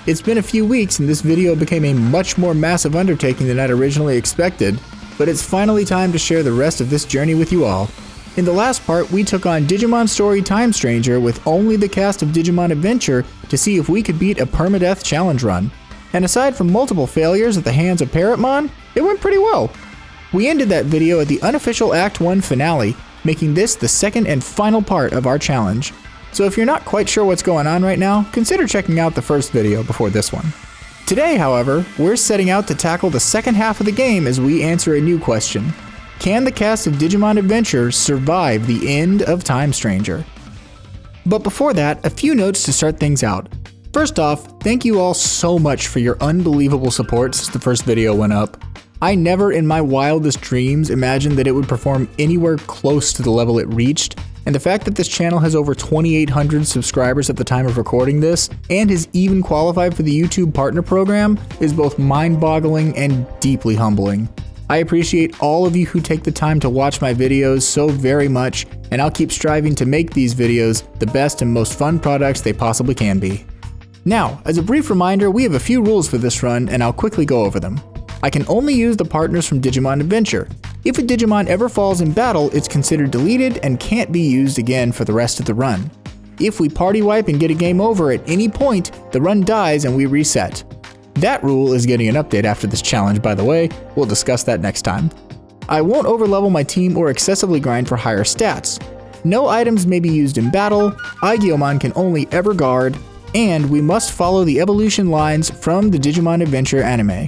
It's been a few weeks and this video became a much more massive undertaking than I'd originally expected, but it's finally time to share the rest of this journey with you all. In the last part, we took on Digimon Story Time Stranger with only the cast of Digimon Adventure to see if we could beat a Permadeath challenge run. And aside from multiple failures at the hands of Tyrantkabuteri, it went pretty well. We ended that video at the unofficial Act 1 finale, making this the second and final part of our challenge. So if you're not quite sure what's going on right now, consider checking out the first video before this one. Today, however, we're setting out to tackle the second half of the game as we answer a new question. Can the cast of Digimon Adventure survive the end of Time Stranger? But before that, a few notes to start things out. First off, thank you all so much for your unbelievable support since the first video went up. I never in my wildest dreams imagined that it would perform anywhere close to the level it reached, and the fact that this channel has over 2,800 subscribers at the time of recording this, and has even qualified for the YouTube Partner Program, is both mind-boggling and deeply humbling. I appreciate all of you who take the time to watch my videos so very much, and I'll keep striving to make these videos the best and most fun products they possibly can be. Now, as a brief reminder, we have a few rules for this run, and I'll quickly go over them. I can only use the partners from Digimon Adventure. If a Digimon ever falls in battle, it's considered deleted and can't be used again for the rest of the run. If we party wipe and get a game over at any point, the run dies and we reset. That rule is getting an update after this challenge, by the way. We'll discuss that next time. I won't overlevel my team or excessively grind for higher stats. No items may be used in battle, Aegiomon can only ever guard, and we must follow the evolution lines from the Digimon Adventure anime.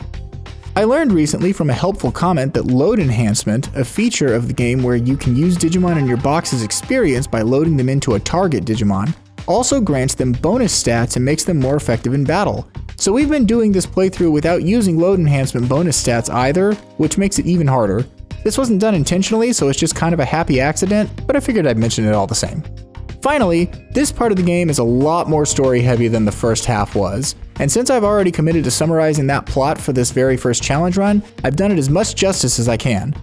I learned recently from a helpful comment that load enhancement, a feature of the game where you can use Digimon in your box's experience by loading them into a target Digimon, also grants them bonus stats and makes them more effective in battle. So we've been doing this playthrough without using load enhancement bonus stats either, which makes it even harder. This wasn't done intentionally, so it's just kind of a happy accident, but I figured I'd mention it all the same. Finally, this part of the game is a lot more story heavy than the first half was, and since I've already committed to summarizing that plot for this very first challenge run, I've done it as much justice as I can.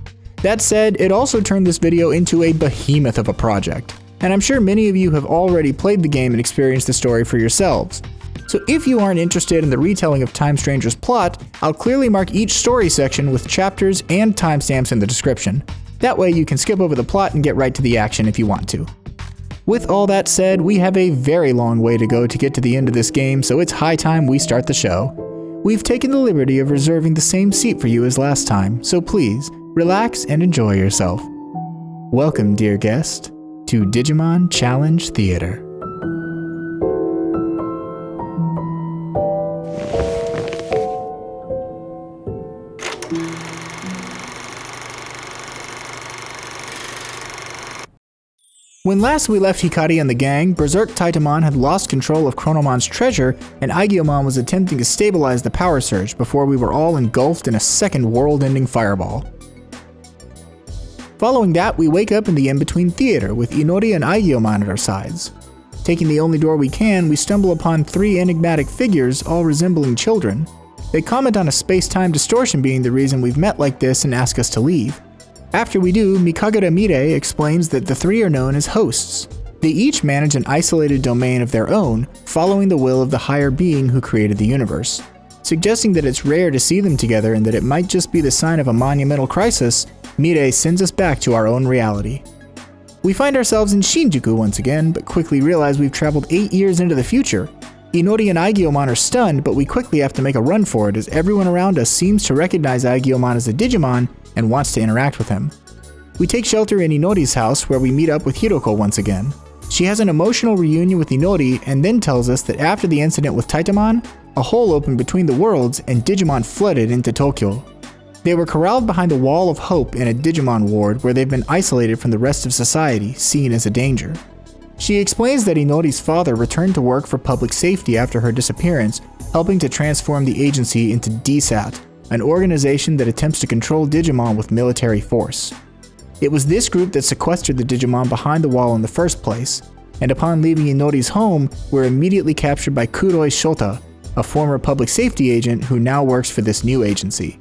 That said, it also turned this video into a behemoth of a project, and I'm sure many of you have already played the game and experienced the story for yourselves. So if you aren't interested in the retelling of Time Stranger's plot, I'll clearly mark each story section with chapters and timestamps in the description. That way you can skip over the plot and get right to the action if you want to. With all that said, we have a very long way to go to get to the end of this game, so it's high time we start the show. We've taken the liberty of reserving the same seat for you as last time, so please, relax and enjoy yourself. Welcome, dear guest, to Digimon Challenge Theatre. When last we left Hikari and the gang, Berserk Titamon had lost control of Chronomon's treasure, and Aegiomon was attempting to stabilize the power surge before we were all engulfed in a second world-ending fireball. Following that, we wake up in the in-between theater with Inori and Aegiomon at our sides. Taking the only door we can, we stumble upon three enigmatic figures, all resembling children. They comment on a space-time distortion being the reason we've met like this and ask us to leave. After we do, Mikagura Mire explains that the three are known as hosts. They each manage an isolated domain of their own, following the will of the higher being who created the universe. Suggesting that it's rare to see them together and that it might just be the sign of a monumental crisis, Mire sends us back to our own reality. We find ourselves in Shinjuku once again, but quickly realize we've traveled 8 years into the future. Inori and Aegiomon are stunned, but we quickly have to make a run for it as everyone around us seems to recognize Aegiomon as a Digimon and wants to interact with him. We take shelter in Inori's house where we meet up with Hiroko once again. She has an emotional reunion with Inori and then tells us that after the incident with Titamon, a hole opened between the worlds and Digimon flooded into Tokyo. They were corralled behind a wall of hope in a Digimon ward where they've been isolated from the rest of society, seen as a danger. She explains that Inori's father returned to work for public safety after her disappearance, helping to transform the agency into DSAT, an organization that attempts to control Digimon with military force. It was this group that sequestered the Digimon behind the wall in the first place, and upon leaving Inori's home, were immediately captured by Kuroi Shota, a former public safety agent who now works for this new agency.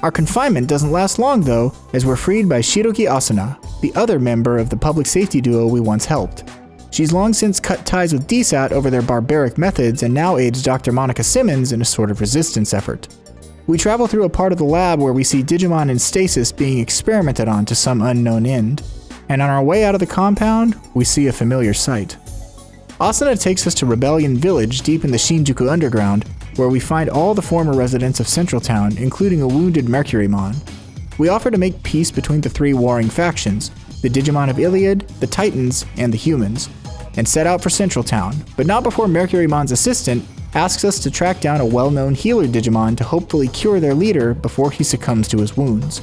Our confinement doesn't last long though, as we're freed by Shiroki Asuna, the other member of the public safety duo we once helped. She's long since cut ties with DSAT over their barbaric methods and now aids Dr. Monica Simmons in a sort of resistance effort. We travel through a part of the lab where we see Digimon in stasis being experimented on to some unknown end, and on our way out of the compound, we see a familiar sight. Asuna takes us to Rebellion Village deep in the Shinjuku underground, where we find all the former residents of Central Town, including a wounded Mercurymon. We offer to make peace between the three warring factions, the Digimon of Iliad, the Titans, and the humans, and set out for Central Town, but not before Mercurymon's assistant asks us to track down a well-known healer Digimon to hopefully cure their leader before he succumbs to his wounds.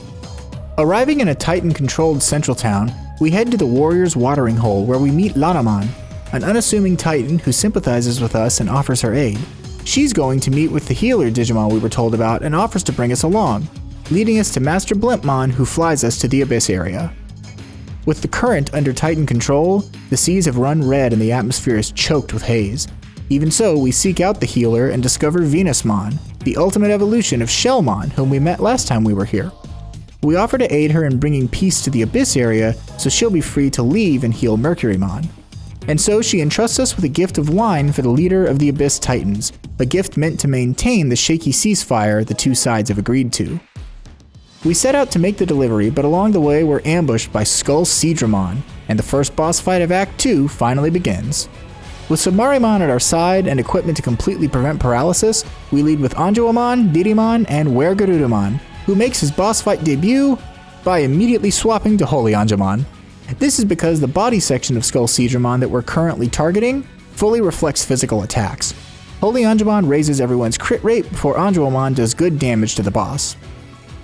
Arriving in a Titan-controlled Central Town, we head to the Warrior's Watering Hole where we meet Ranamon, an unassuming Titan who sympathizes with us and offers her aid. She's going to meet with the healer Digimon we were told about and offers to bring us along, leading us to Master Blimpmon who flies us to the Abyss area. With the current under Titan control, the seas have run red and the atmosphere is choked with haze. Even so, we seek out the healer and discover Venusmon, the ultimate evolution of Shellmon, whom we met last time we were here. We offer to aid her in bringing peace to the Abyss area so she'll be free to leave and heal Mercurymon. And so she entrusts us with a gift of wine for the leader of the Abyss Titans, a gift meant to maintain the shaky ceasefire the two sides have agreed to. We set out to make the delivery, but along the way we're ambushed by SkullSeadramon, and the first boss fight of Act 2 finally begins. With Submarimon at our side and equipment to completely prevent paralysis, we lead with Aegiomon, Digimon, and Wergarudamon, who makes his boss fight debut by immediately swapping to Holy Aegiomon. This is because the body section of SkullSeadramon that we're currently targeting fully reflects physical attacks. Holy Aegiomon raises everyone's crit rate before Aegiomon does good damage to the boss.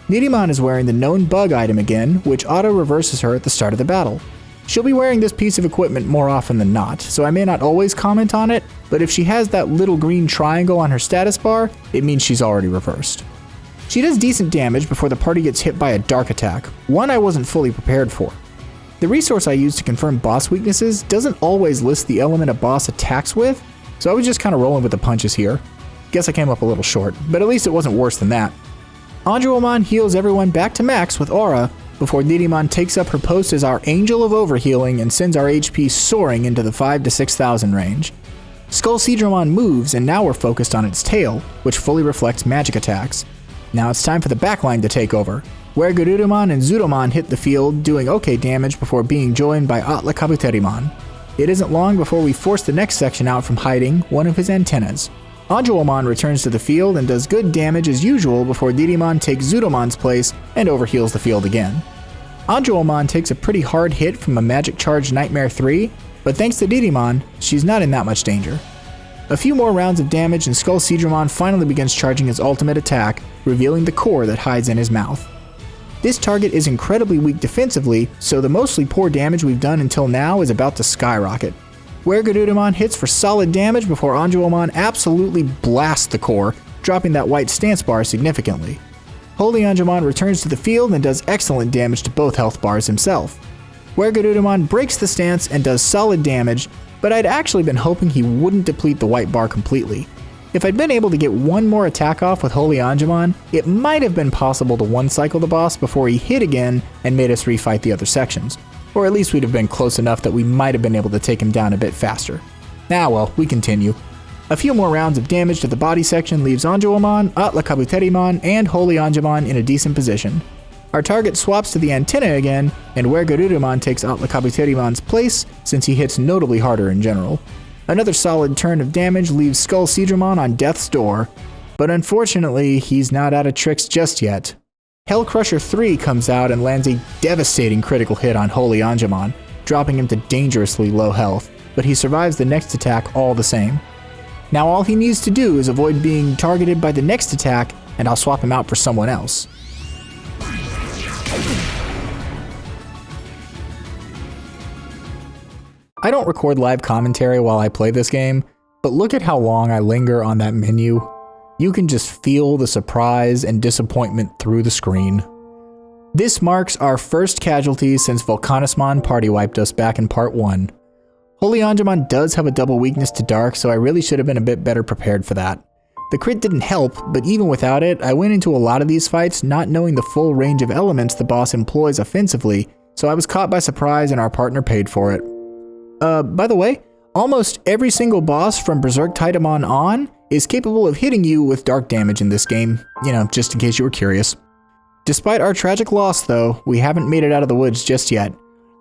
Nidimon is wearing the known bug item again, which auto-reverses her at the start of the battle. She'll be wearing this piece of equipment more often than not, so I may not always comment on it, but if she has that little green triangle on her status bar, it means she's already reversed. She does decent damage before the party gets hit by a dark attack, one I wasn't fully prepared for. The resource I use to confirm boss weaknesses doesn't always list the element a boss attacks with, so I was just kinda rolling with the punches here. Guess I came up a little short, but at least it wasn't worse than that. Aegiomon heals everyone back to max with Aura, before Nidimon takes up her post as our Angel of Overhealing and sends our HP soaring into the 5,000 to 6,000 range. SkullSeadramon moves and now we're focused on its tail, which fully reflects magic attacks. Now it's time for the backline to take over, where Garudamon and Zudomon hit the field, doing okay damage before being joined by TyrantKabuterimon. It isn't long before we force the next section out from hiding one of his antennas. Aegiomon returns to the field and does good damage as usual before Digimon takes Zudomon's place and overheals the field again. Aegiomon takes a pretty hard hit from a Magic Charge Nightmare 3, but thanks to Digimon, she's not in that much danger. A few more rounds of damage and SkullSeadramon finally begins charging his ultimate attack, revealing the core that hides in his mouth. This target is incredibly weak defensively, so the mostly poor damage we've done until now is about to skyrocket. Where Garudamon hits for solid damage before Aegiomon absolutely blasts the core, dropping that white stance bar significantly. Holy Aegiomon returns to the field and does excellent damage to both health bars himself. Where Garudamon breaks the stance and does solid damage, but I'd actually been hoping he wouldn't deplete the white bar completely. If I'd been able to get one more attack off with Holy Aegiomon, it might have been possible to one-cycle the boss before he hit again and made us refight the other sections. Or at least we'd have been close enough that we might have been able to take him down a bit faster. Well, we continue. A few more rounds of damage to the body section leaves Aegiomon, TyrantKabuterimon, and Holy Aegiomon in a decent position. Our target swaps to the antenna again, and where Garudamon takes TyrantKabuterimon's place since he hits notably harder in general. Another solid turn of damage leaves SkullSeadramon on death's door, but unfortunately he's not out of tricks just yet. Hellcrusher 3 comes out and lands a devastating critical hit on Holy Aegiomon, dropping him to dangerously low health, but he survives the next attack all the same. Now all he needs to do is avoid being targeted by the next attack, and I'll swap him out for someone else. I don't record live commentary while I play this game, but look at how long I linger on that menu. You can just feel the surprise and disappointment through the screen. This marks our first casualty since Volcanismon party wiped us back in part 1. Holy Aegiomon does have a double weakness to dark, so I really should have been a bit better prepared for that. The crit didn't help, but even without it, I went into a lot of these fights not knowing the full range of elements the boss employs offensively, so I was caught by surprise and our partner paid for it. By the way, almost every single boss from Berserk Titamon on is capable of hitting you with dark damage in this game, just in case you were curious. Despite our tragic loss though, we haven't made it out of the woods just yet.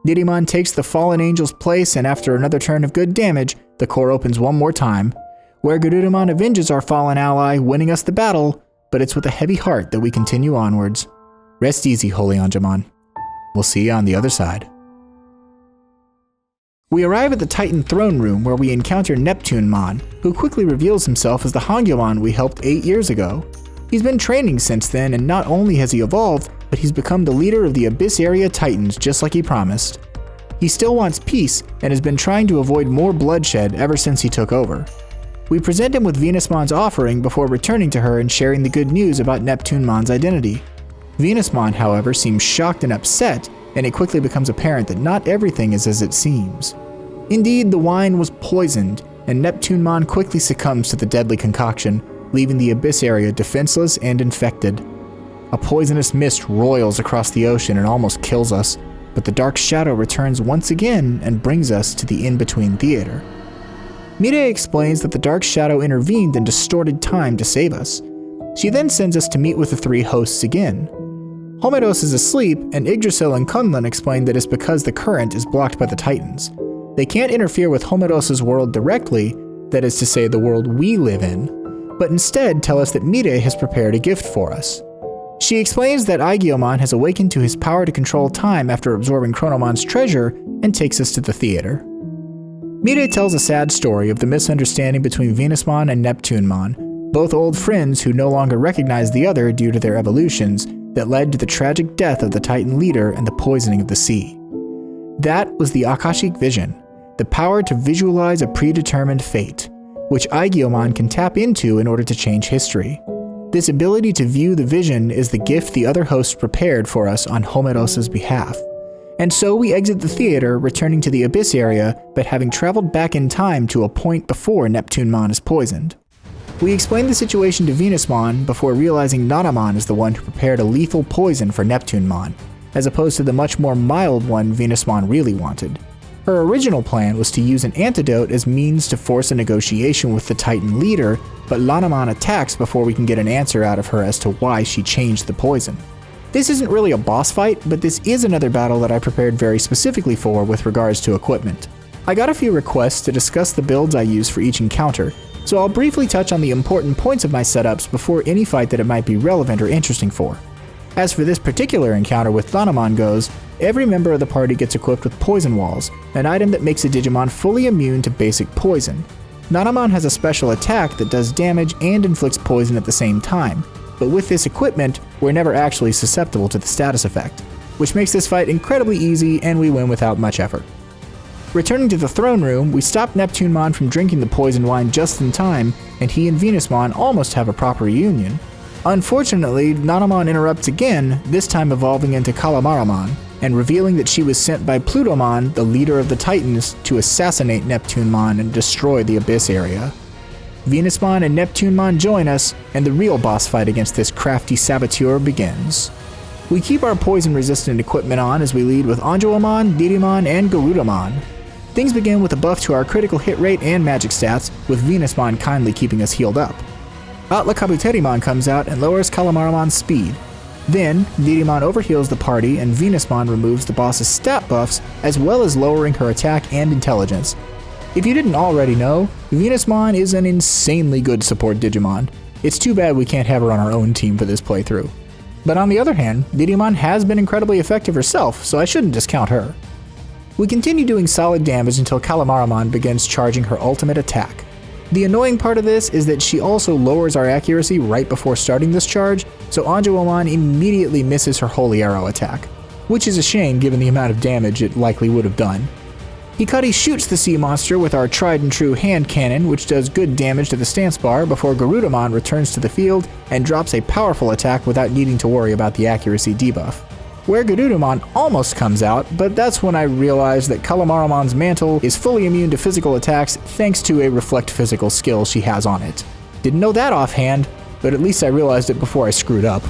Digimon takes the fallen angel's place, and after another turn of good damage, the core opens one more time, where Garudamon avenges our fallen ally, winning us the battle, but it's with a heavy heart that we continue onwards. Rest easy, Holy Aegiomon. We'll see you on the other side. We arrive at the Titan throne room where we encounter Neptunemon, who quickly reveals himself as the Aegiomon we helped 8 years ago. He's been training since then, and not only has he evolved, but he's become the leader of the Abyss Area Titans just like he promised. He still wants peace and has been trying to avoid more bloodshed ever since he took over. We present him with Venusmon's offering before returning to her and sharing the good news about Neptunemon's identity. Venusmon, however, seems shocked and upset, and it quickly becomes apparent that not everything is as it seems. Indeed, the wine was poisoned, and Neptunemon quickly succumbs to the deadly concoction, leaving the Abyss Area defenseless and infected. A poisonous mist roils across the ocean and almost kills us, but the Dark Shadow returns once again and brings us to the In-Between Theater. Mireille explains that the Dark Shadow intervened and distorted time to save us. She then sends us to meet with the three hosts again. Homeros is asleep, and Yggdrasil and Kunlun explain that it's because the current is blocked by the Titans. They can't interfere with Homeros's world directly, that is to say the world we live in, but instead tell us that Mireille has prepared a gift for us. She explains that Aegiomon has awakened to his power to control time after absorbing Chronomon's treasure and takes us to the theater. Mireille tells a sad story of the misunderstanding between Venusmon and Neptunemon, both old friends who no longer recognize the other due to their evolutions, that led to the tragic death of the Titan leader and the poisoning of the sea. That was the Akashic Vision, the power to visualize a predetermined fate, which Aegiomon can tap into in order to change history. This ability to view the vision is the gift the other hosts prepared for us on Homeros's behalf. And so we exit the theater, returning to the Abyss Area, but having traveled back in time to a point before Neptunemon is poisoned. We explain the situation to Venusmon before realizing Ranamon is the one who prepared a lethal poison for Neptunemon, as opposed to the much more mild one Venusmon really wanted. Her original plan was to use an antidote as means to force a negotiation with the Titan leader, but Ranamon attacks before we can get an answer out of her as to why she changed the poison. This isn't really a boss fight, but this is another battle that I prepared very specifically for with regards to equipment. I got a few requests to discuss the builds I use for each encounter, so I'll briefly touch on the important points of my setups before any fight that it might be relevant or interesting for. As for this particular encounter with Ranamon goes, every member of the party gets equipped with Poison Walls, an item that makes a Digimon fully immune to basic poison. Ranamon has a special attack that does damage and inflicts poison at the same time, but with this equipment, we're never actually susceptible to the status effect, which makes this fight incredibly easy and we win without much effort. Returning to the throne room, we stop Neptunemon from drinking the poison wine just in time, and he and Venusmon almost have a proper reunion. Unfortunately, Ranamon interrupts again, this time evolving into Calamaramon, and revealing that she was sent by Plutomon, the leader of the Titans, to assassinate Neptunemon and destroy the Abyss Area. Venusmon and Neptunemon join us, and the real boss fight against this crafty saboteur begins. We keep our poison-resistant equipment on as we lead with Aegiomon, Digimon, and Garudamon. Things begin with a buff to our critical hit rate and magic stats, with Venusmon kindly keeping us healed up. TyrantKabuterimon comes out and lowers Calamaramon's speed. Then, Digimon overheals the party and Venusmon removes the boss's stat buffs, as well as lowering her attack and intelligence. If you didn't already know, Venusmon is an insanely good support Digimon. It's too bad we can't have her on our own team for this playthrough. But on the other hand, Digimon has been incredibly effective herself, so I shouldn't discount her. We continue doing solid damage until Calamaramon begins charging her ultimate attack. The annoying part of this is that she also lowers our accuracy right before starting this charge, so Aegiomon immediately misses her Holy Arrow attack, which is a shame given the amount of damage it likely would have done. Hikari shoots the sea monster with our tried and true hand cannon, which does good damage to the stance bar before Garudamon returns to the field and drops a powerful attack without needing to worry about the accuracy debuff. Where Garudamon almost comes out, but that's when I realized that Calamaramon's mantle is fully immune to physical attacks thanks to a reflect physical skill she has on it. Didn't know that offhand, but at least I realized it before I screwed up.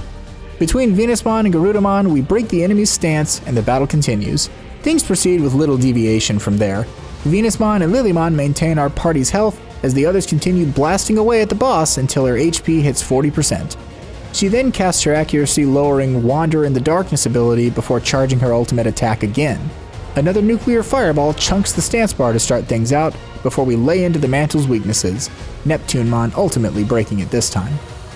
Between Venusmon and Garudamon, we break the enemy's stance and the battle continues. Things proceed with little deviation from there. Venusmon and Lilymon maintain our party's health as the others continue blasting away at the boss until her HP hits 40%. She then casts her accuracy lowering Wander in the Darkness ability before charging her ultimate attack again. Another nuclear fireball chunks the stance bar to start things out before we lay into the mantle's weaknesses, Neptunemon ultimately breaking it this time.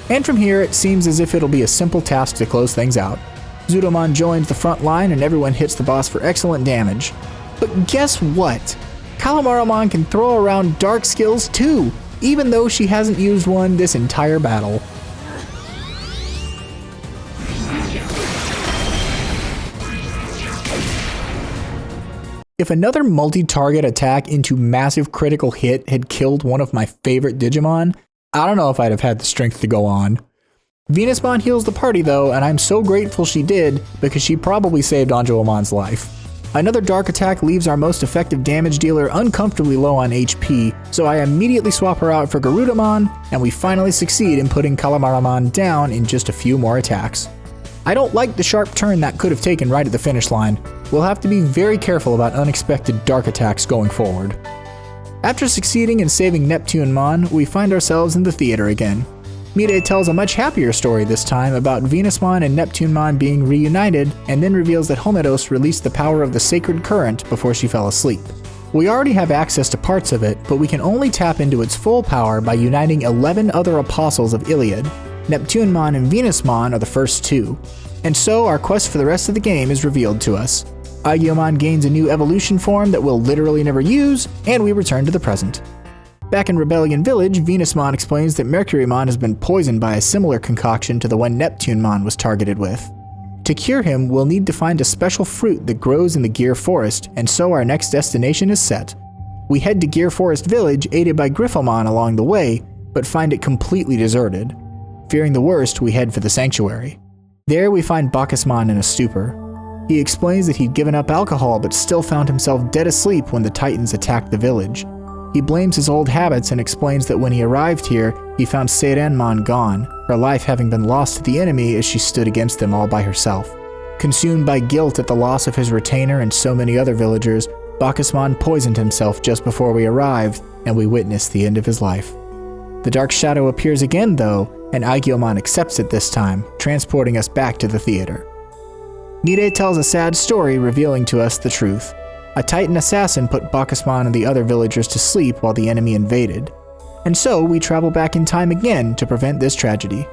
And from here it seems as if it'll be a simple task to close things out. Zudomon joins the front line and everyone hits the boss for excellent damage. But guess what? Calamaramon can throw around dark skills too, even though she hasn't used one this entire battle. If another multi-target attack into massive critical hit had killed one of my favorite Digimon, I don't know if I'd have had the strength to go on. Venusmon heals the party though, and I'm so grateful she did because she probably saved Aegiomon's life. Another dark attack leaves our most effective damage dealer uncomfortably low on HP, so I immediately swap her out for Garudamon, and we finally succeed in putting Calamaramon down in just a few more attacks. I don't like the sharp turn that could have taken right at the finish line. We'll have to be very careful about unexpected dark attacks going forward. After succeeding in saving Neptunemon, we find ourselves in the theater again. Mide tells a much happier story this time about Venusmon and Neptunemon being reunited, and then reveals that Homedos released the power of the Sacred Current before she fell asleep. We already have access to parts of it, but we can only tap into its full power by uniting 11 other apostles of Iliad. Neptunemon and Venusmon are the first two. And so our quest for the rest of the game is revealed to us. Aegiomon gains a new evolution form that we'll literally never use, and we return to the present. Back in Rebellion Village, Venusmon explains that Mercurymon has been poisoned by a similar concoction to the one Neptunemon was targeted with. To cure him, we'll need to find a special fruit that grows in the Gear Forest, and so our next destination is set. We head to Gear Forest Village, aided by Griffomon along the way, but find it completely deserted. Fearing the worst, we head for the Sanctuary. There we find Bacchusmon in a stupor. He explains that he'd given up alcohol but still found himself dead asleep when the Titans attacked the village. He blames his old habits and explains that when he arrived here, he found Sirenmon gone, her life having been lost to the enemy as she stood against them all by herself. Consumed by guilt at the loss of his retainer and so many other villagers, Bacchusmon poisoned himself just before we arrived, and we witnessed the end of his life. The Dark Shadow appears again though, and Aegiomon accepts it this time, transporting us back to the theater. Mide tells a sad story revealing to us the truth. A Titan assassin put Bacchusmon and the other villagers to sleep while the enemy invaded. And so we travel back in time again to prevent this tragedy.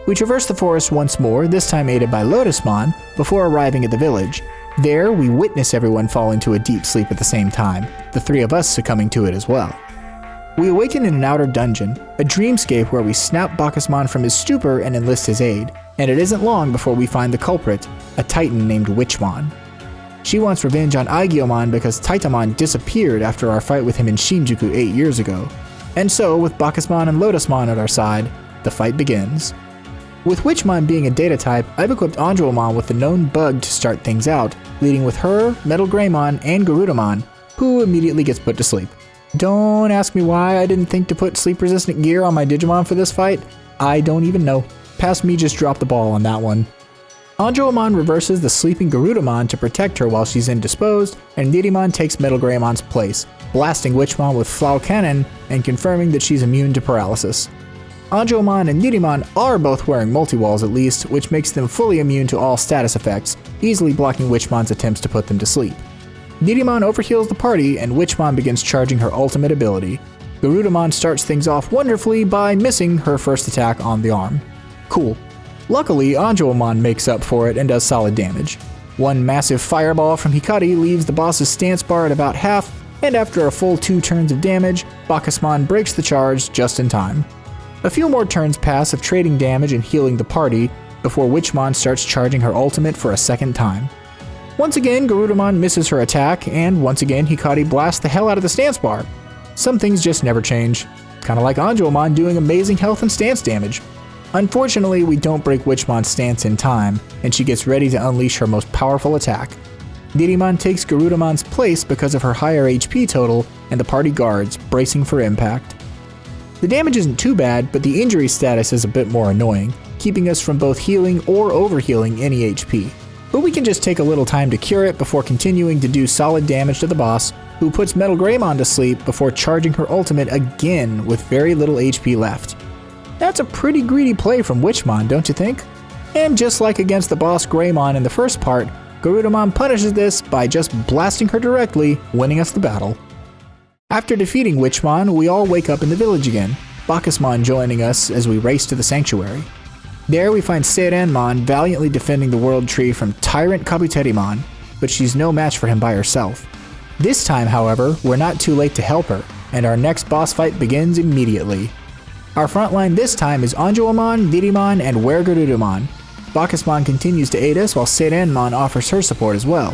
We traverse the forest once more, this time aided by Lotusmon, before arriving at the village. There, we witness everyone fall into a deep sleep at the same time, the three of us succumbing to it as well. We awaken in an outer dungeon, a dreamscape where we snap Bacchusmon from his stupor and enlist his aid, and it isn't long before we find the culprit, a Titan named Witchmon. She wants revenge on Aegiomon because Titamon disappeared after our fight with him in Shinjuku 8 years ago. And so, with Bacchusmon and Lotusmon at our side, the fight begins. With Witchmon being a data type, I've equipped Andromon with the known bug to start things out, leading with her, Metal Greymon, and Garudamon, who immediately gets put to sleep. Don't ask me why I didn't think to put sleep-resistant gear on my Digimon for this fight. I don't even know. Past me just dropped the ball on that one. Aegiomon reverses the sleeping Garudamon to protect her while she's indisposed, and Nidimon takes Metal Greymon's place, blasting Witchmon with Flow Cannon and confirming that she's immune to paralysis. Aegiomon and Nidimon are both wearing multi-walls at least, which makes them fully immune to all status effects, easily blocking Witchmon's attempts to put them to sleep. Nidimon overheals the party, and Witchmon begins charging her ultimate ability. Garudamon starts things off wonderfully by missing her first attack on the arm. Cool. Luckily, Aegiomon makes up for it and does solid damage. One massive fireball from Hikari leaves the boss's stance bar at about half, and after a full 2 turns of damage, Bacchusmon breaks the charge just in time. A few more turns pass of trading damage and healing the party, before Witchmon starts charging her ultimate for a second time. Once again, Garudamon misses her attack, and once again Hikari blasts the hell out of the stance bar. Some things just never change. Kinda like Aegiomon doing amazing health and stance damage. Unfortunately, we don't break Witchmon's stance in time, and she gets ready to unleash her most powerful attack. Nidimon takes Garudamon's place because of her higher HP total, and the party guards, bracing for impact. The damage isn't too bad, but the injury status is a bit more annoying, keeping us from both healing or overhealing any HP. But we can just take a little time to cure it before continuing to do solid damage to the boss, who puts Metal Greymon to sleep before charging her ultimate again with very little HP left. That's a pretty greedy play from Witchmon, don't you think? And just like against the boss Greymon in the first part, Garudamon punishes this by just blasting her directly, winning us the battle. After defeating Witchmon, we all wake up in the village again, Bacchusmon joining us as we race to the sanctuary. There we find Sirenmon valiantly defending the world tree from TyrantKabuterimon, but she's no match for him by herself. This time, however, we're not too late to help her, and our next boss fight begins immediately. Our front line this time is Aegiomon, Digimon, and Garudamon. Bacchusmon continues to aid us while Sirenmon offers her support as well.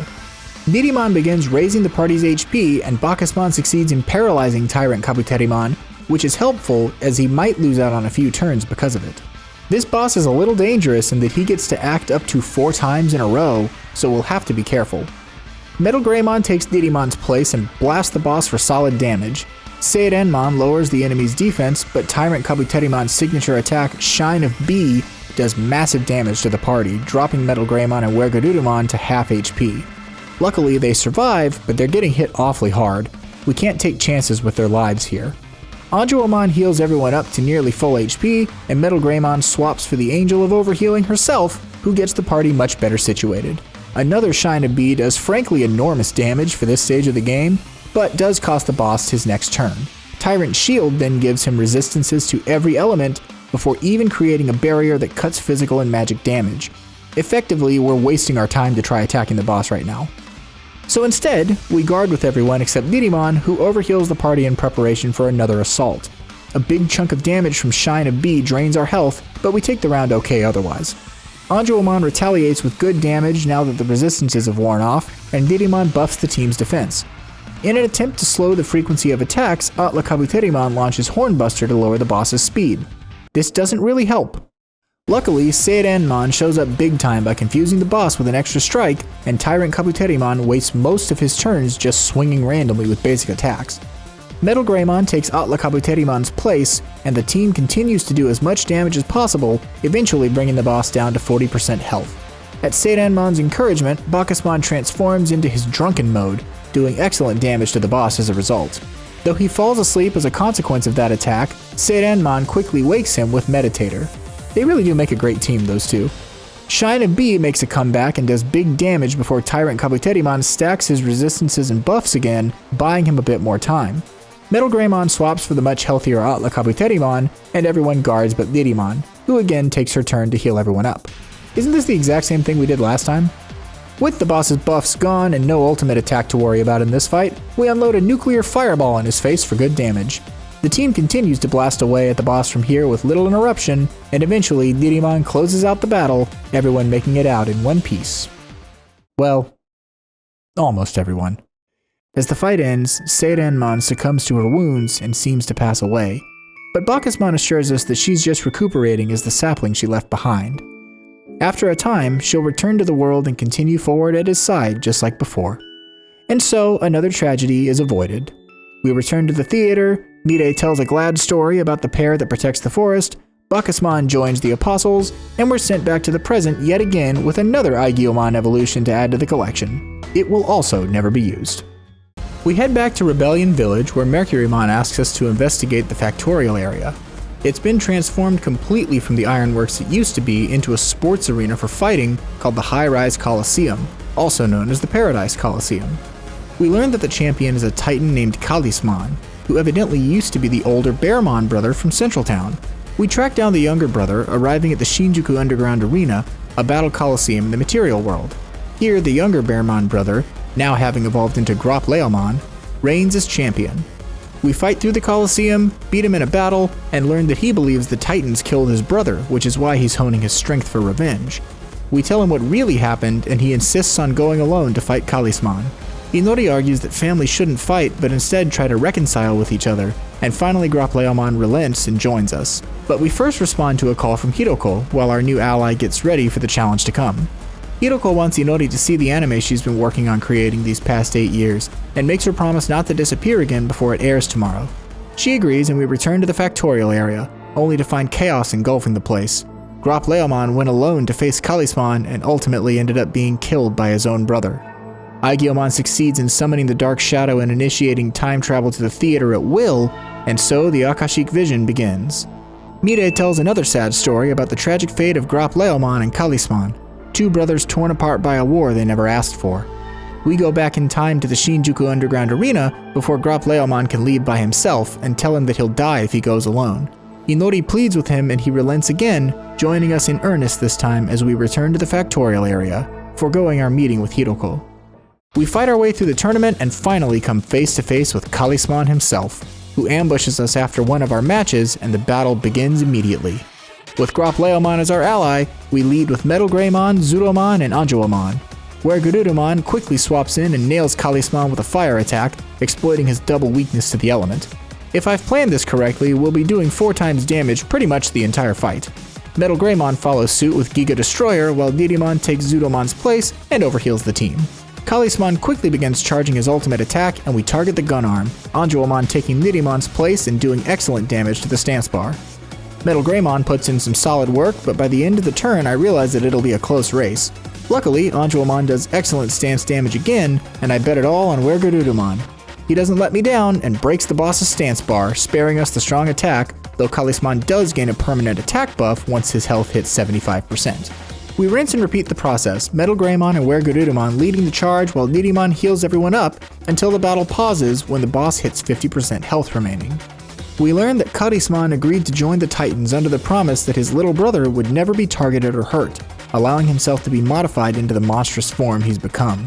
Digimon begins raising the party's HP, and Bacchusmon succeeds in paralyzing TyrantKabuterimon, which is helpful as he might lose out on a few turns because of it. This boss is a little dangerous in that he gets to act up to 4 times in a row, so we'll have to be careful. Metal Greymon takes Digimon's place and blasts the boss for solid damage. Sirenmon lowers the enemy's defense, but TyrantKabuterimon's signature attack, Shine of B, does massive damage to the party, dropping Metal Greymon and Garudamon to half HP. Luckily they survive, but they're getting hit awfully hard. We can't take chances with their lives here. Aegiomon heals everyone up to nearly full HP, and Metal Greymon swaps for the Angel of Overhealing herself, who gets the party much better situated. Another Shine of B does frankly enormous damage for this stage of the game, but does cost the boss his next turn. Tyrant Shield then gives him resistances to every element before even creating a barrier that cuts physical and magic damage. Effectively, we're wasting our time to try attacking the boss right now. So instead, we guard with everyone except Digimon, who overheals the party in preparation for another assault. A big chunk of damage from Shine of B drains our health, but we take the round okay otherwise. Aegiomon retaliates with good damage now that the resistances have worn off, and Digimon buffs the team's defense. In an attempt to slow the frequency of attacks, Kabuterimon launches Hornbuster to lower the boss's speed. This doesn't really help. Luckily, Sirenmon shows up big time by confusing the boss with an extra strike, and TyrantKabuterimon wastes most of his turns just swinging randomly with basic attacks. Metal Greymon takes Kabuterimon's place, and the team continues to do as much damage as possible, eventually bringing the boss down to 40% health. At Sirenmon's encouragement, Bacchusmon transforms into his drunken mode, doing excellent damage to the boss as a result. Though he falls asleep as a consequence of that attack, Sirenmon quickly wakes him with Meditator. They really do make a great team, those two. Shine of B makes a comeback and does big damage before TyrantKabuterimon stacks his resistances and buffs again, buying him a bit more time. Metal Greymon swaps for the much healthier Kabuterimon, and everyone guards but Digimon, who again takes her turn to heal everyone up. Isn't this the exact same thing we did last time? With the boss's buffs gone and no ultimate attack to worry about in this fight, we unload a nuclear fireball in his face for good damage. The team continues to blast away at the boss from here with little interruption, and eventually Digimon closes out the battle, everyone making it out in one piece. Well, almost everyone. As the fight ends, Sirenmon succumbs to her wounds and seems to pass away, but Bacchusmon assures us that she's just recuperating as the sapling she left behind. After a time, she'll return to the world and continue forward at his side just like before. And so, another tragedy is avoided. We return to the theater, Mide tells a glad story about the pair that protects the forest, Bacchusmon joins the apostles, and we're sent back to the present yet again with another Aegiomon evolution to add to the collection. It will also never be used. We head back to Rebellion Village where Mercurymon asks us to investigate the Factorial area. It's been transformed completely from the ironworks it used to be into a sports arena for fighting called the High-Rise Coliseum, also known as the Paradise Coliseum. We learn that the champion is a titan named Callismon, who evidently used to be the older Bearmon brother from Central Town. We track down the younger brother, arriving at the Shinjuku Underground Arena, a battle coliseum in the material world. Here, the younger Bearmon brother, now having evolved into Leomon, reigns as champion. We fight through the Coliseum, beat him in a battle, and learn that he believes the Titans killed his brother, which is why he's honing his strength for revenge. We tell him what really happened, and he insists on going alone to fight Callismon. Inori argues that families shouldn't fight, but instead try to reconcile with each other, and finally Leomon relents and joins us. But we first respond to a call from Hiroko, while our new ally gets ready for the challenge to come. Hiroko wants Inori to see the anime she's been working on creating these past 8 years, and makes her promise not to disappear again before it airs tomorrow. She agrees and we return to the Factorial area, only to find chaos engulfing the place. Leomon went alone to face Callismon and ultimately ended up being killed by his own brother. Aegiomon succeeds in summoning the Dark Shadow and initiating time travel to the theater at will, and so the Akashic Vision begins. Mide tells another sad story about the tragic fate of Leomon and Callismon, two brothers torn apart by a war they never asked for. We go back in time to the Shinjuku Underground Arena before Leomon can leave by himself and tell him that he'll die if he goes alone. Inori pleads with him and he relents again, joining us in earnest this time as we return to the Factorial area, foregoing our meeting with Hiroko. We fight our way through the tournament and finally come face to face with Callismon himself, who ambushes us after one of our matches, and the battle begins immediately. With Leomon as our ally, we lead with Metal Greymon, Zuromon, and Aegiomon, where Garurumon quickly swaps in and nails Callismon with a fire attack, exploiting his double weakness to the element. If I've planned this correctly, we'll be doing 4 times damage pretty much the entire fight. Metal Greymon follows suit with Giga Destroyer, while Digimon takes Zuromon's place and overheals the team. Callismon quickly begins charging his ultimate attack, and we target the gun arm, Aegiomon taking Nidimon's place and doing excellent damage to the stance bar. Metal Greymon puts in some solid work, but by the end of the turn I realize that it'll be a close race. Luckily, Aegiomon does excellent stance damage again, and I bet it all on Garurumon. He doesn't let me down and breaks the boss's stance bar, sparing us the strong attack, though Callismon does gain a permanent attack buff once his health hits 75%. We rinse and repeat the process, Metal Greymon and Garurumon leading the charge while Nidimon heals everyone up until the battle pauses when the boss hits 50% health remaining. We learn that Callismon agreed to join the Titans under the promise that his little brother would never be targeted or hurt, allowing himself to be modified into the monstrous form he's become.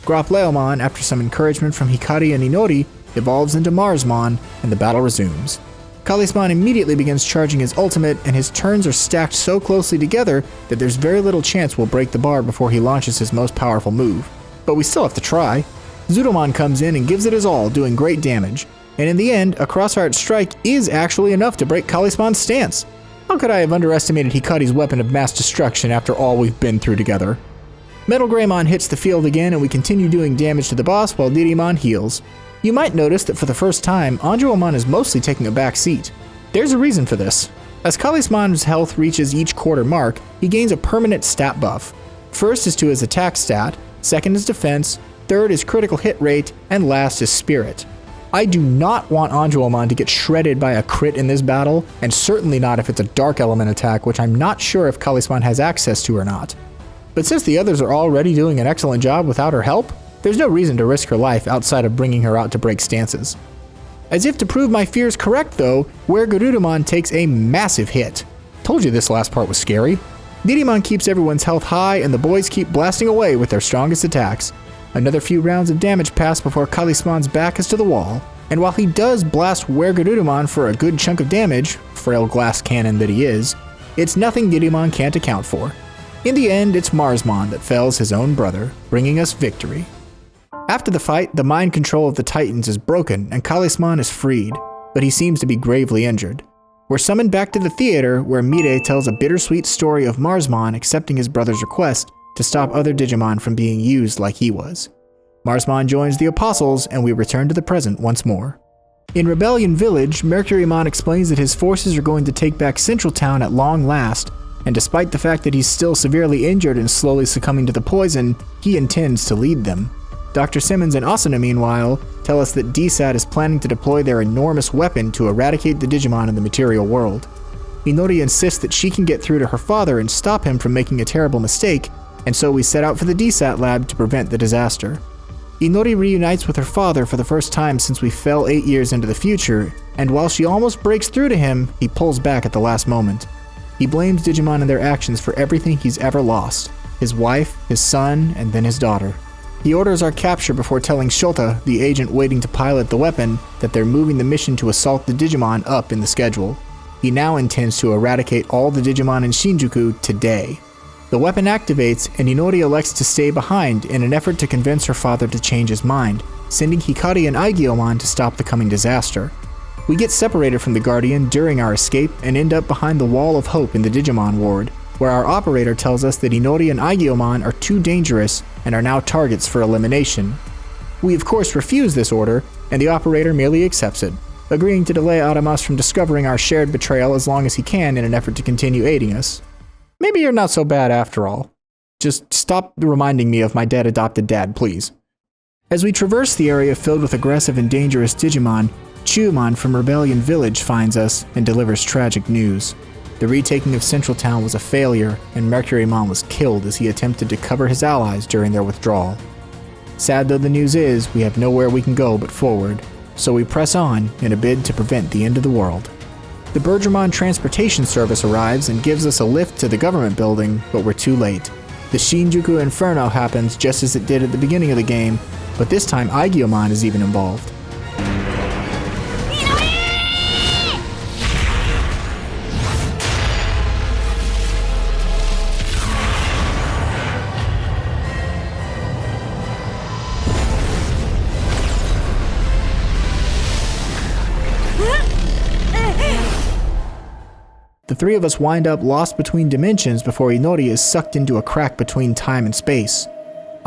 Leomon, after some encouragement from Hikari and Inori, evolves into Marsmon, and the battle resumes. Callismon immediately begins charging his ultimate, and his turns are stacked so closely together that there's very little chance we'll break the bar before he launches his most powerful move. But we still have to try. Zuromon comes in and gives it his all, doing great damage. And in the end, a cross-art strike is actually enough to break Callismon's stance. How could I have underestimated Hikari's weapon of mass destruction after all we've been through together? Metal Greymon hits the field again, and we continue doing damage to the boss while Digimon heals. You might notice that for the first time, Aegiomon is mostly taking a back seat. There's a reason for this. As Callismon's health reaches each quarter mark, he gains a permanent stat buff. First is to his attack stat, second is defense, third is critical hit rate, and last is spirit. I do not want Aegiomon to get shredded by a crit in this battle, and certainly not if it's a dark element attack, which I'm not sure if Callismon has access to or not. But since the others are already doing an excellent job without her help, there's no reason to risk her life outside of bringing her out to break stances. As if to prove my fears correct though, Garurumon takes a massive hit. Told you this last part was scary. Digimon keeps everyone's health high and the boys keep blasting away with their strongest attacks. Another few rounds of damage pass before Callismon's back is to the wall, and while he does blast Garurumon for a good chunk of damage, frail glass cannon that he is, it's nothing Digimon can't account for. In the end, it's Marsmon that fells his own brother, bringing us victory. After the fight, the mind control of the Titans is broken and Callismon is freed, but he seems to be gravely injured. We're summoned back to the theater where Mide tells a bittersweet story of Marsmon accepting his brother's request to stop other Digimon from being used like he was. Marsmon joins the Apostles and we return to the present once more. In Rebellion Village, Mercurymon explains that his forces are going to take back Central Town at long last, and despite the fact that he's still severely injured and slowly succumbing to the poison, he intends to lead them. Dr. Simmons and Asuna, meanwhile, tell us that DSAT is planning to deploy their enormous weapon to eradicate the Digimon in the material world. Inori insists that she can get through to her father and stop him from making a terrible mistake, and so we set out for the DSAT lab to prevent the disaster. Inori reunites with her father for the first time since we fell 8 years into the future, and while she almost breaks through to him, he pulls back at the last moment. He blames Digimon and their actions for everything he's ever lost: his wife, his son, and then his daughter. He orders our capture before telling Shota, the agent waiting to pilot the weapon, that they're moving the mission to assault the Digimon up in the schedule. He now intends to eradicate all the Digimon in Shinjuku today. The weapon activates, and Inori elects to stay behind in an effort to convince her father to change his mind, sending Hikari and Aegiomon to stop the coming disaster. We get separated from the Guardian during our escape and end up behind the Wall of Hope in the Digimon ward, where our operator tells us that Inori and Aegiomon are too dangerous and are now targets for elimination. We of course refuse this order, and the operator merely accepts it, agreeing to delay Adamas from discovering our shared betrayal as long as he can in an effort to continue aiding us. Maybe you're not so bad after all. Just stop reminding me of my dead adopted dad, please. As we traverse the area filled with aggressive and dangerous Digimon, Chumon from Rebellion Village finds us and delivers tragic news. The retaking of Central Town was a failure, and Mercurymon was killed as he attempted to cover his allies during their withdrawal. Sad though the news is, we have nowhere we can go but forward, so we press on in a bid to prevent the end of the world. The Bergermon transportation service arrives and gives us a lift to the government building, but we're too late. The Shinjuku Inferno happens just as it did at the beginning of the game, but this time Aegiomon is even involved. The three of us wind up lost between dimensions before Inori is sucked into a crack between time and space.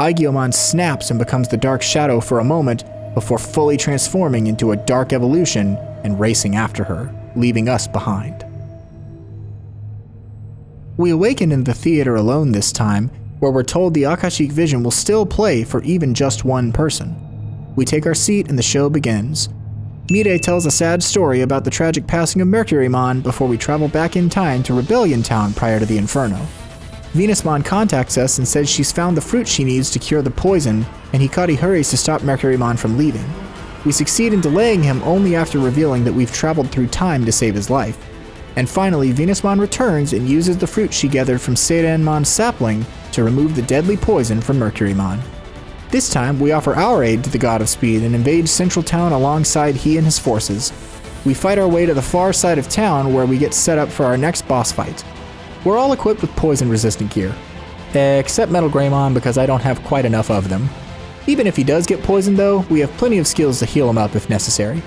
Aegiomon snaps and becomes the Dark Shadow for a moment before fully transforming into a Dark Evolution and racing after her, leaving us behind. We awaken in the theater alone this time, where we're told the Akashic Vision will still play for even just one person. We take our seat and the show begins. Mide tells a sad story about the tragic passing of Mercurymon before we travel back in time to Rebellion Town prior to the Inferno. Venusmon contacts us and says she's found the fruit she needs to cure the poison, and Hikari hurries to stop Mercurymon from leaving. We succeed in delaying him only after revealing that we've traveled through time to save his life. And finally, Venusmon returns and uses the fruit she gathered from Sirenmon's sapling to remove the deadly poison from Mercurymon. This time, we offer our aid to the God of Speed and invade Central Town alongside he and his forces. We fight our way to the far side of town where we get set up for our next boss fight. We're all equipped with poison-resistant gear. Except Metal Greymon, because I don't have quite enough of them. Even if he does get poisoned though, we have plenty of skills to heal him up if necessary.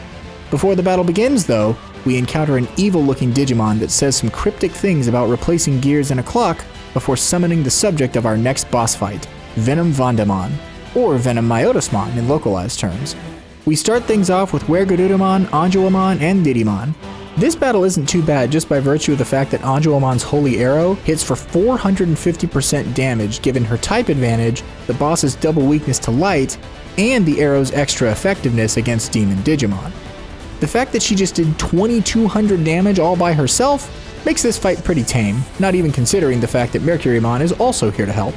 Before the battle begins though, we encounter an evil-looking Digimon that says some cryptic things about replacing gears in a clock before summoning the subject of our next boss fight, VenomVandemon, or VenomMyotismon in localized terms. We start things off with Wergarutamon, Aegiomon, and Digimon. This battle isn't too bad just by virtue of the fact that Aegiomon Holy Arrow hits for 450% damage given her type advantage, the boss's double weakness to light, and the arrow's extra effectiveness against Demon Digimon. The fact that she just did 2200 damage all by herself makes this fight pretty tame, not even considering the fact that Mercurymon is also here to help.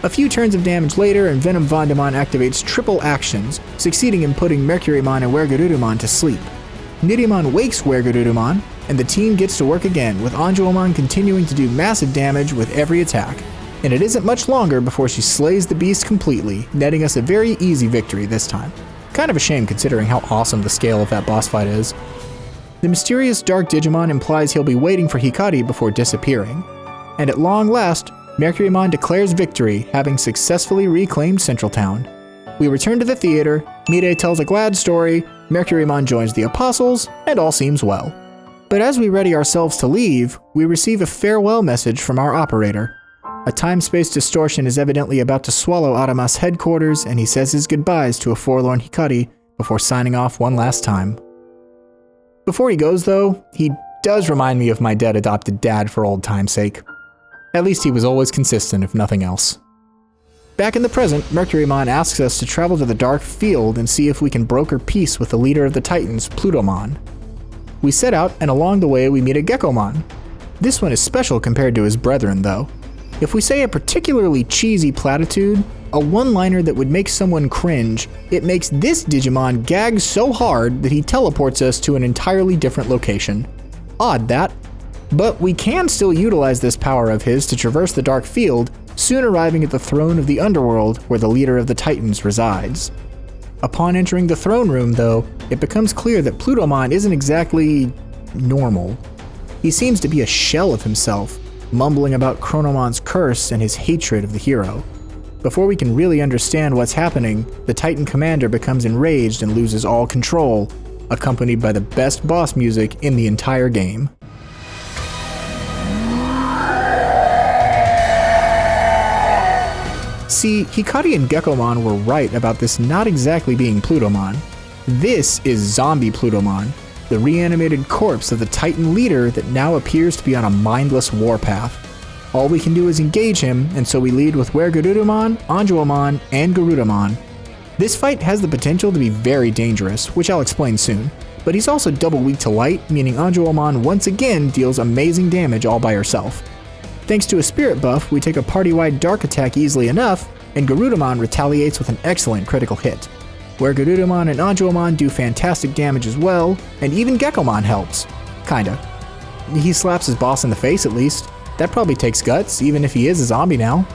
A few turns of damage later and VenomVandemon activates triple actions, succeeding in putting Mercurymon and Wergarutamon to sleep. Nidimon wakes Wergarutamon, and the team gets to work again, with Aegiomon continuing to do massive damage with every attack. And it isn't much longer before she slays the beast completely, netting us a very easy victory this time. Kind of a shame considering how awesome the scale of that boss fight is. The mysterious Dark Digimon implies he'll be waiting for Hikari before disappearing. And at long last, Mercurymon declares victory, having successfully reclaimed Central Town. We return to the theater, Mide tells a glad story, Mercurymon joins the Apostles, and all seems well. But as we ready ourselves to leave, we receive a farewell message from our operator. A time-space distortion is evidently about to swallow Arama's headquarters, and he says his goodbyes to a forlorn Hikari before signing off one last time. Before he goes though, he does remind me of my dead adopted dad for old time's sake. At least he was always consistent, if nothing else. Back in the present, Mercurymon asks us to travel to the Dark Field and see if we can broker peace with the leader of the Titans, Plutomon. We set out, and along the way we meet a Gekomon. This one is special compared to his brethren, though. If we say a particularly cheesy platitude, a one-liner that would make someone cringe, it makes this Digimon gag so hard that he teleports us to an entirely different location. Odd, that. But we can still utilize this power of his to traverse the Dark Field, soon arriving at the throne of the Underworld where the leader of the Titans resides. Upon entering the throne room, though, it becomes clear that Plutomon isn't exactly normal. He seems to be a shell of himself, mumbling about Chronomon's curse and his hatred of the hero. Before we can really understand what's happening, the Titan commander becomes enraged and loses all control, accompanied by the best boss music in the entire game. See, Hikari and Gekomon were right about this not exactly being Plutomon. This is Zombie Plutomon, the reanimated corpse of the Titan leader that now appears to be on a mindless warpath. All we can do is engage him, and so we lead with Wergarutamon, Aegiomon, and Garutamon. This fight has the potential to be very dangerous, which I'll explain soon, but he's also double weak to light, meaning Aegiomon once again deals amazing damage all by herself. Thanks to a spirit buff, we take a party-wide dark attack easily enough, and Garudamon retaliates with an excellent critical hit, where Garudamon and Aegiomon do fantastic damage as well, and even Gekomon helps. Kinda. He slaps his boss in the face at least. That probably takes guts, even if he is a zombie now.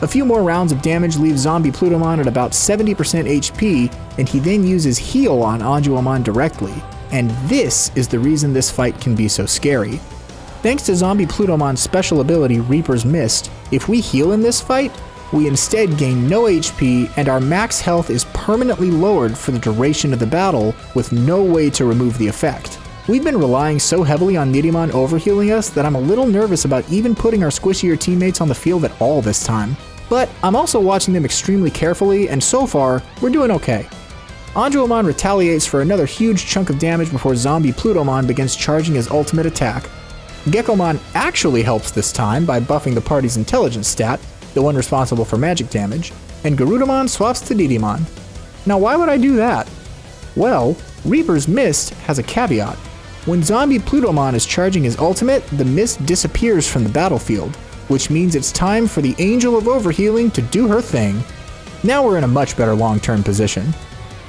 A few more rounds of damage leaves zombie Plutomon at about 70% HP, and he then uses heal on Aegiomon directly, and this is the reason this fight can be so scary. Thanks to zombie Plutomon's special ability Reaper's Mist, if we heal in this fight, we instead gain no HP and our max health is permanently lowered for the duration of the battle with no way to remove the effect. We've been relying so heavily on Nidimon overhealing us that I'm a little nervous about even putting our squishier teammates on the field at all this time. But I'm also watching them extremely carefully, and so far, we're doing okay. Aegiomon retaliates for another huge chunk of damage before zombie Plutomon begins charging his ultimate attack. Gekomon actually helps this time by buffing the party's intelligence stat, the one responsible for magic damage, and Garudamon swaps to Digimon. Now why would I do that? Well, Reaper's Mist has a caveat. When zombie Plutomon is charging his ultimate, the mist disappears from the battlefield, which means it's time for the Angel of Overhealing to do her thing. Now we're in a much better long-term position.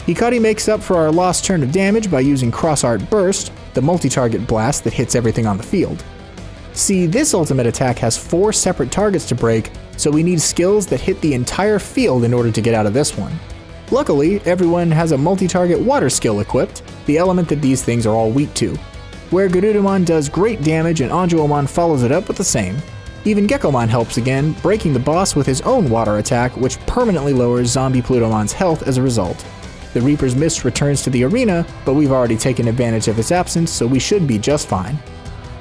Hikari makes up for our lost turn of damage by using Cross Art Burst, the multi-target blast that hits everything on the field. See, this ultimate attack has 4 separate targets to break, so we need skills that hit the entire field in order to get out of this one. Luckily, everyone has a multi-target water skill equipped, the element that these things are all weak to, where Garudamon does great damage and Aegiomon follows it up with the same. Even Gekomon helps again, breaking the boss with his own water attack, which permanently lowers zombie Plutomon's health as a result. The Reaper's Mist returns to the arena, but we've already taken advantage of its absence, so we should be just fine.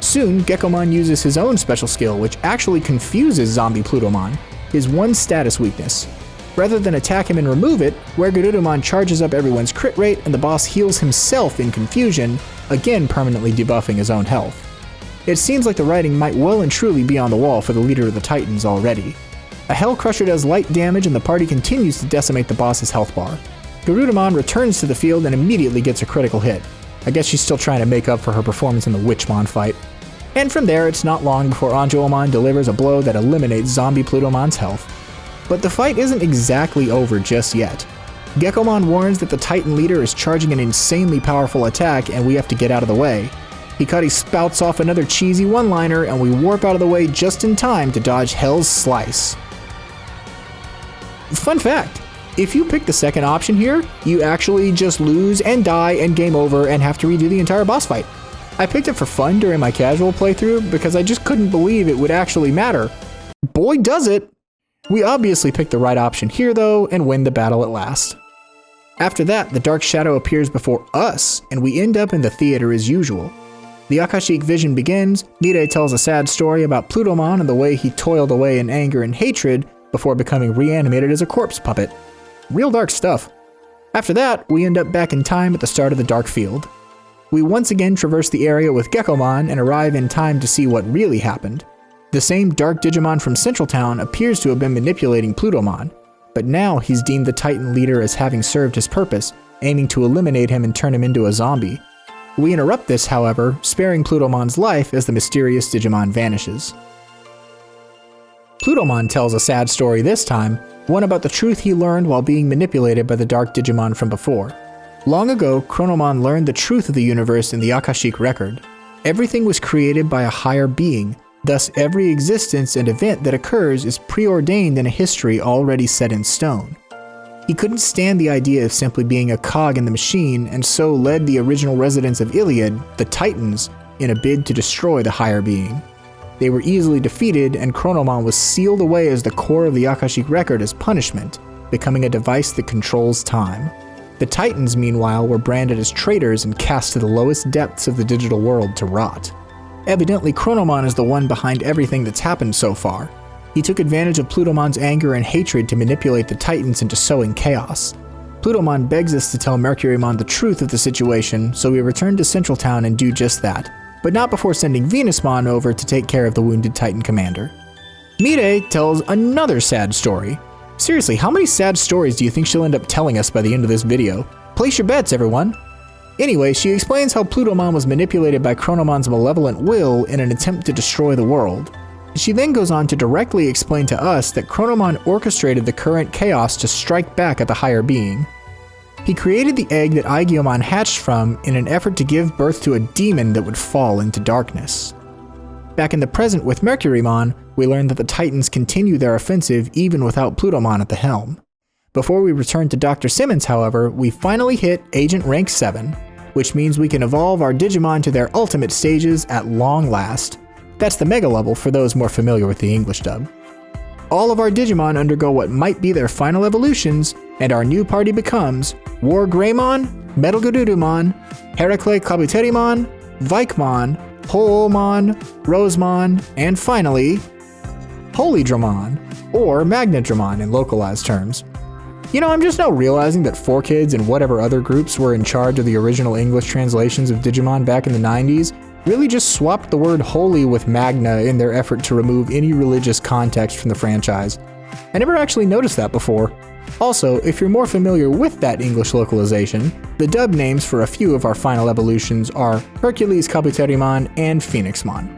Soon, Gekomon uses his own special skill, which actually confuses zombie Plutomon, his one status weakness. Rather than attack him and remove it, where Garudamon charges up everyone's crit rate and the boss heals himself in confusion, again permanently debuffing his own health. It seems like the writing might well and truly be on the wall for the leader of the Titans already. A Hell Crusher does light damage and the party continues to decimate the boss's health bar. Garudamon returns to the field and immediately gets a critical hit. I guess she's still trying to make up for her performance in the Witchmon fight. And from there, it's not long before Aegiomon delivers a blow that eliminates zombie Plutomon's health. But the fight isn't exactly over just yet. Gekomon warns that the Titan leader is charging an insanely powerful attack and we have to get out of the way. Hikari spouts off another cheesy one-liner and we warp out of the way just in time to dodge Hell's Slice. Fun fact, if you pick the second option here, you actually just lose and die and game over and have to redo the entire boss fight. I picked it for fun during my casual playthrough because I just couldn't believe it would actually matter. Boy does it! We obviously picked the right option here though and win the battle at last. After that, the Dark Shadow appears before us and we end up in the theater as usual. The Akashic vision begins, Mire tells a sad story about Plutomon and the way he toiled away in anger and hatred before becoming reanimated as a corpse puppet. Real dark stuff. After that, we end up back in time at the start of the Dark Field. We once again traverse the area with Gekomon and arrive in time to see what really happened. The same Dark Digimon from Central Town appears to have been manipulating Plutomon, but now he's deemed the Titan leader as having served his purpose, aiming to eliminate him and turn him into a zombie. We interrupt this, however, sparing Plutomon's life as the mysterious Digimon vanishes. Plutomon tells a sad story this time, one about the truth he learned while being manipulated by the Dark Digimon from before. Long ago, Chronomon learned the truth of the universe in the Akashic record. Everything was created by a higher being, thus every existence and event that occurs is preordained in a history already set in stone. He couldn't stand the idea of simply being a cog in the machine and so led the original residents of Iliad, the Titans, in a bid to destroy the higher being. They were easily defeated and Chronomon was sealed away as the core of the Akashic record as punishment, becoming a device that controls time. The Titans, meanwhile, were branded as traitors and cast to the lowest depths of the digital world to rot. Evidently, Chronomon is the one behind everything that's happened so far. He took advantage of Plutomon's anger and hatred to manipulate the Titans into sowing chaos. Plutomon begs us to tell Mercurymon the truth of the situation, so we return to Central Town and do just that, but not before sending Venusmon over to take care of the wounded Titan commander. Mire tells another sad story. Seriously, how many sad stories do you think she'll end up telling us by the end of this video? Place your bets, everyone! Anyway, she explains how Plutomon was manipulated by Chronomon's malevolent will in an attempt to destroy the world. She then goes on to directly explain to us that Chronomon orchestrated the current chaos to strike back at the higher being. He created the egg that Aegiomon hatched from in an effort to give birth to a demon that would fall into darkness. Back in the present with Mercurymon, we learn that the Titans continue their offensive even without Plutomon at the helm. Before we return to Dr. Simmons, however, we finally hit Agent Rank 7, which means we can evolve our Digimon to their ultimate stages at long last. That's the Mega level for those more familiar with the English dub. All of our Digimon undergo what might be their final evolutions, and our new party becomes WarGreymon, Metalgududumon, TyrantKabuterimon, Vikemon, Holmon, Rosemon, and finally, Holydramon, or Magnadramon in localized terms. You know, I'm just now realizing that 4Kids and whatever other groups were in charge of the original English translations of Digimon back in the 90s really just swapped the word holy with magna in their effort to remove any religious context from the franchise. I never actually noticed that before. Also, if you're more familiar with that English localization, the dub names for a few of our final evolutions are Hercules Kabuterimon and Phoenixmon.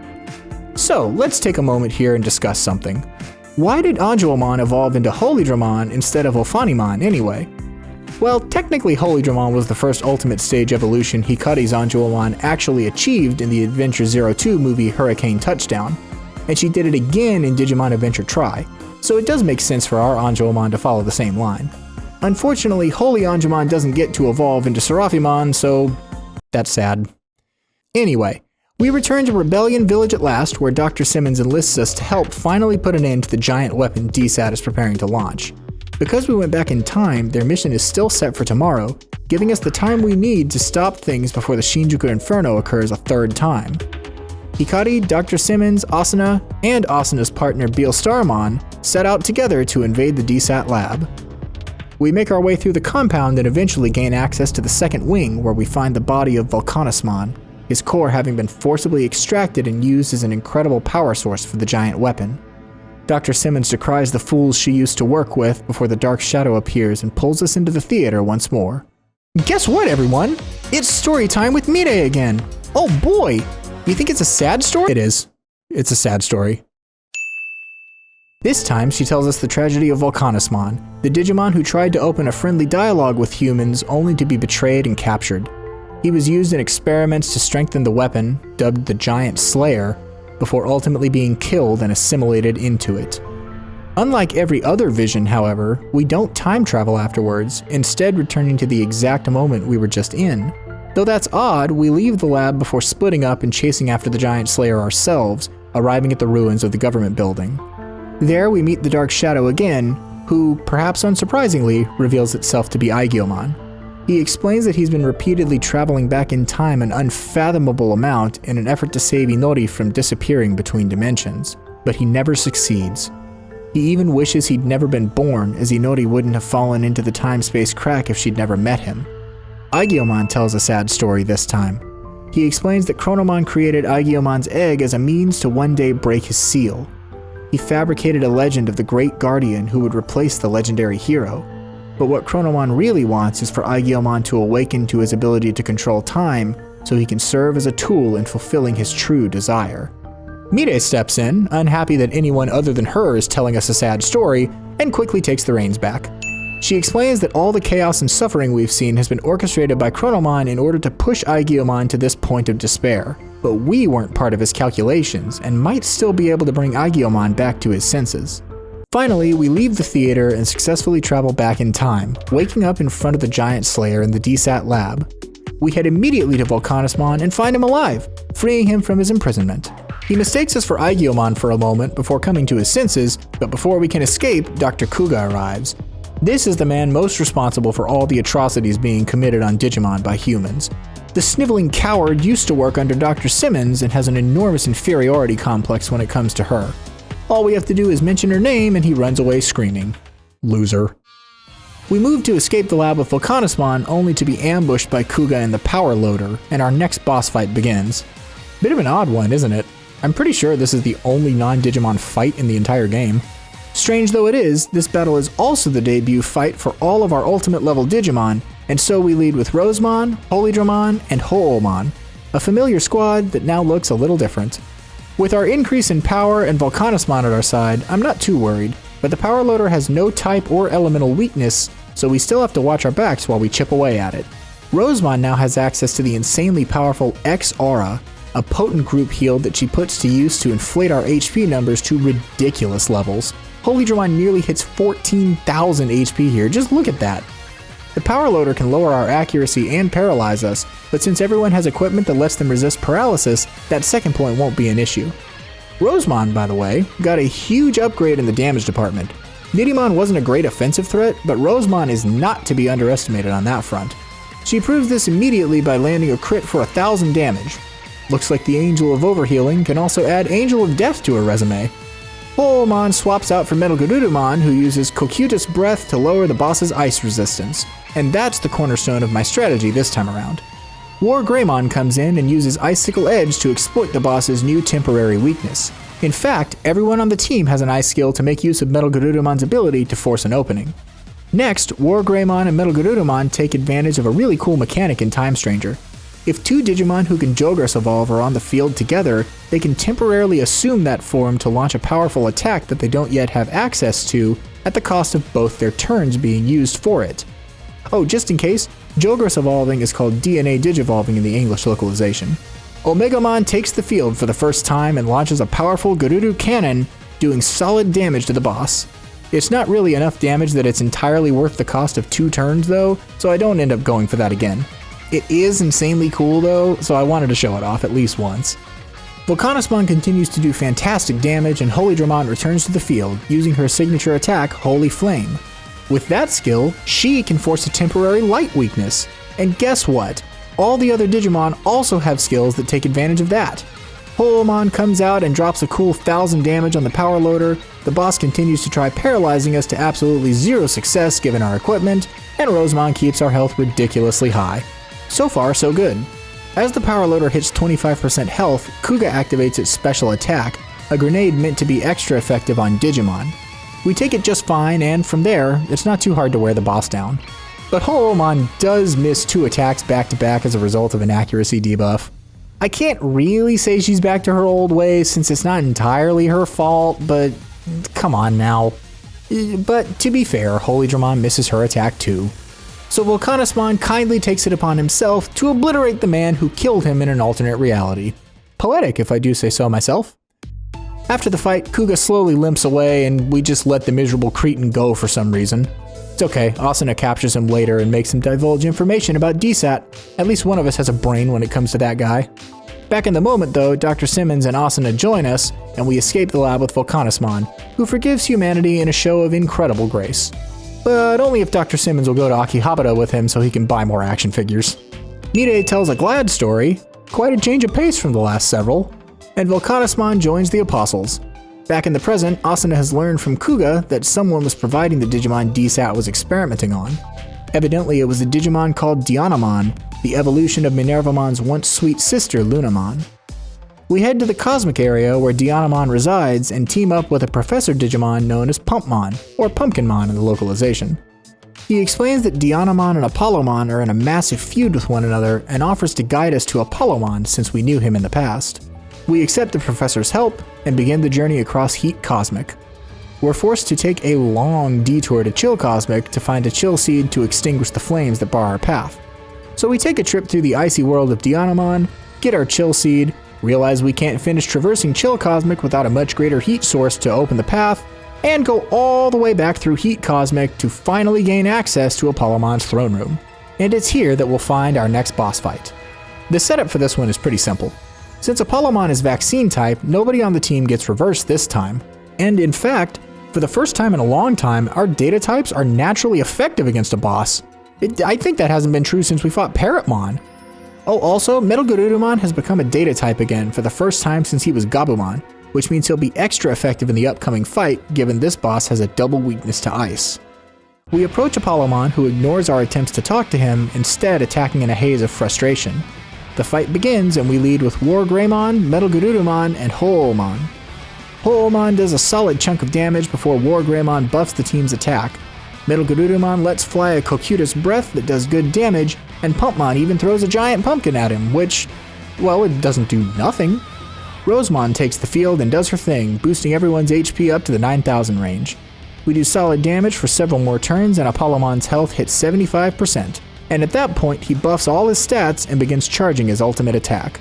So, let's take a moment here and discuss something. Why did Aegiomon evolve into Holydramon instead of Ophanimon anyway? Well, technically Holydramon was the first ultimate stage evolution Hikari's Aegiomon actually achieved in the Adventure 02 movie Hurricane Touchdown, and she did it again in Digimon Adventure Tri, so it does make sense for our Aegiomon to follow the same line. Unfortunately, Holy Aegiomon doesn't get to evolve into Seraphimon, so that's sad. Anyway, we return to Rebellion Village at last, where Dr. Simmons enlists us to help finally put an end to the giant weapon DSAT is preparing to launch. Because we went back in time, their mission is still set for tomorrow, giving us the time we need to stop things before the Shinjuku Inferno occurs a third time. Hikari, Dr. Simmons, Asuna, and Asuna's partner Beelstarmon set out together to invade the DSAT lab. We make our way through the compound and eventually gain access to the second wing, where we find the body of Volcanismon, his core having been forcibly extracted and used as an incredible power source for the giant weapon. Dr. Simmons decries the fools she used to work with before the Dark Shadow appears and pulls us into the theater once more. Guess what, everyone? It's story time with Mide again! Oh boy! You think it's a sad story? It is. It's a sad story. This time, she tells us the tragedy of Volcanismon, the Digimon who tried to open a friendly dialogue with humans only to be betrayed and captured. He was used in experiments to strengthen the weapon, dubbed the Giant Slayer, before ultimately being killed and assimilated into it. Unlike every other vision, however, we don't time travel afterwards, instead returning to the exact moment we were just in. Though that's odd, we leave the lab before splitting up and chasing after the Giant Slayer ourselves, arriving at the ruins of the government building. There we meet the Dark Shadow again, who, perhaps unsurprisingly, reveals itself to be Aegiomon. He explains that he's been repeatedly traveling back in time an unfathomable amount in an effort to save Inori from disappearing between dimensions, but he never succeeds. He even wishes he'd never been born, as Inori wouldn't have fallen into the time-space crack if she'd never met him. Aegiomon tells a sad story this time. He explains that Chronomon created Aegiomon's egg as a means to one day break his seal. He fabricated a legend of the Great Guardian who would replace the legendary hero. But what Chronomon really wants is for Aegiomon to awaken to his ability to control time so he can serve as a tool in fulfilling his true desire. Mide steps in, unhappy that anyone other than her is telling us a sad story, and quickly takes the reins back. She explains that all the chaos and suffering we've seen has been orchestrated by Chronomon in order to push Aegiomon to this point of despair, but we weren't part of his calculations and might still be able to bring Aegiomon back to his senses. Finally, we leave the theater and successfully travel back in time, waking up in front of the Giant Slayer in the DSAT lab. We head immediately to Volcanismon and find him alive, freeing him from his imprisonment. He mistakes us for Aegiomon for a moment before coming to his senses, but before we can escape, Dr. Kuga arrives. This is the man most responsible for all the atrocities being committed on Digimon by humans. The sniveling coward used to work under Dr. Simmons and has an enormous inferiority complex when it comes to her. All we have to do is mention her name and he runs away screaming. Loser. We move to escape the lab with Volcanismon only to be ambushed by Kuga and the Power Loader, and our next boss fight begins. Bit of an odd one, isn't it? I'm pretty sure this is the only non-Digimon fight in the entire game. Strange though it is, this battle is also the debut fight for all of our ultimate level Digimon, and so we lead with Rosemon, Holydramon, and Ho'omon, a familiar squad that now looks a little different. With our increase in power and Volcanismon at our side, I'm not too worried, but the power loader has no type or elemental weakness, so we still have to watch our backs while we chip away at it. Rosemon now has access to the insanely powerful X-Aura, a potent group heal that she puts to use to inflate our HP numbers to ridiculous levels. Holydramon nearly hits 14,000 HP here, just look at that. The power loader can lower our accuracy and paralyze us, but since everyone has equipment that lets them resist paralysis, that second point won't be an issue. Rosemon, by the way, got a huge upgrade in the damage department. Nidimon wasn't a great offensive threat, but Rosemon is not to be underestimated on that front. She proves this immediately by landing a crit for 1,000 damage. Looks like the Angel of Overhealing can also add Angel of Death to her resume. Ho'omon swaps out for Metalgarudomon, who uses Cocytus Breath to lower the boss's ice resistance, and that's the cornerstone of my strategy this time around. Wargreymon comes in and uses Icicle Edge to exploit the boss's new temporary weakness. In fact, everyone on the team has an ice skill to make use of Metalgarudomon's ability to force an opening. Next, Wargreymon and Metalgarudomon take advantage of a really cool mechanic in Time Stranger. If two Digimon who can Jogras evolve are on the field together, they can temporarily assume that form to launch a powerful attack that they don't yet have access to, at the cost of both their turns being used for it. Oh, just in case, Jogras evolving is called DNA Digivolving in the English localization. Omegamon takes the field for the first time and launches a powerful Gerudo cannon, doing solid damage to the boss. It's not really enough damage that it's entirely worth the cost of 2 turns though, so I don't end up going for that again. It is insanely cool though, so I wanted to show it off at least once. Volcanismon continues to do fantastic damage and Holydramon returns to the field, using her signature attack, Holy Flame. With that skill, she can force a temporary light weakness. And guess what? All the other Digimon also have skills that take advantage of that. Ho'omon comes out and drops a cool 1,000 damage on the power loader, the boss continues to try paralyzing us to absolutely 0 success given our equipment, and Rosemon keeps our health ridiculously high. So far, so good. As the power loader hits 25% health, Kuga activates its special attack, a grenade meant to be extra effective on Digimon. We take it just fine, and from there, it's not too hard to wear the boss down. But Ho'omon does miss 2 attacks back to back as a result of an accuracy debuff. I can't really say she's back to her old ways since it's not entirely her fault, but come on now. But to be fair, Holydramon misses her attack too. So Volcanismon kindly takes it upon himself to obliterate the man who killed him in an alternate reality. Poetic, if I do say so myself. After the fight, Kuga slowly limps away and we just let the miserable cretin go for some reason. It's okay, Asuna captures him later and makes him divulge information about DSAT. At least one of us has a brain when it comes to that guy. Back in the moment though, Dr. Simmons and Asuna join us, and we escape the lab with Volcanismon, who forgives humanity in a show of incredible grace. But only if Dr. Simmons will go to Akihabara with him so he can buy more action figures. Mide tells a glad story, quite a change of pace from the last several, and Volcanismon joins the Apostles. Back in the present, Asuna has learned from Kuga that someone was providing the Digimon DSAT was experimenting on. Evidently it was a Digimon called Dianamon, the evolution of Minervamon's once sweet sister Lunamon. We head to the cosmic area where Dianamon resides and team up with a Professor Digimon known as Pumpmon, or Pumpkinmon in the localization. He explains that Dianamon and Apollomon are in a massive feud with one another and offers to guide us to Apollomon since we knew him in the past. We accept the Professor's help and begin the journey across Heat Cosmic. We're forced to take a long detour to Chill Cosmic to find a Chill Seed to extinguish the flames that bar our path. So we take a trip through the icy world of Dianamon, get our Chill Seed, realize we can't finish traversing Chill Cosmic without a much greater heat source to open the path, and go all the way back through Heat Cosmic to finally gain access to Apollomon's throne room. And it's here that we'll find our next boss fight. The setup for this one is pretty simple. Since Apollomon is vaccine type, nobody on the team gets reversed this time. And in fact, for the first time in a long time, our data types are naturally effective against a boss. I think that hasn't been true since we fought Parrotmon. Oh, also, Metalgarudomon has become a data type again for the first time since he was Gabumon, which means he'll be extra effective in the upcoming fight given this boss has a double weakness to ice. We approach Apollomon, who ignores our attempts to talk to him, instead attacking in a haze of frustration. The fight begins and we lead with Wargreymon, Metalgarudomon, and Ho'omon. Ho'omon does a solid chunk of damage before Wargreymon buffs the team's attack. MetalGarudomon lets fly a Cocytus breath that does good damage, and Pumpmon even throws a giant pumpkin at him, which, well, it doesn't do nothing. Rosemon takes the field and does her thing, boosting everyone's HP up to the 9,000 range. We do solid damage for several more turns, and Apollomon's health hits 75%, and at that point he buffs all his stats and begins charging his ultimate attack.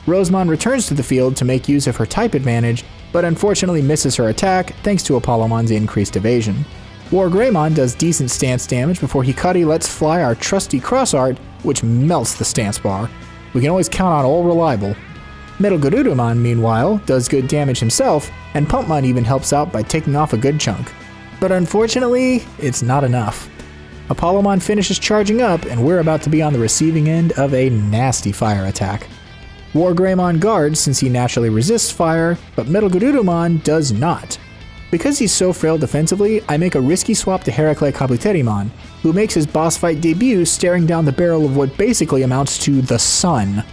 Rosemon returns to the field to make use of her type advantage, but unfortunately misses her attack thanks to Apollomon's increased evasion. Wargreymon does decent stance damage before Hikari lets fly our trusty cross art, which melts the stance bar. We can always count on old reliable. MetalGarudomon, meanwhile, does good damage himself, and Pumpmon even helps out by taking off a good chunk. But unfortunately, it's not enough. Apollomon finishes charging up, and we're about to be on the receiving end of a nasty fire attack. Wargreymon guards since he naturally resists fire, but MetalGarudomon does not. Because he's so frail defensively, I make a risky swap to TyrantKabuterimon, who makes his boss fight debut staring down the barrel of what basically amounts to the sun.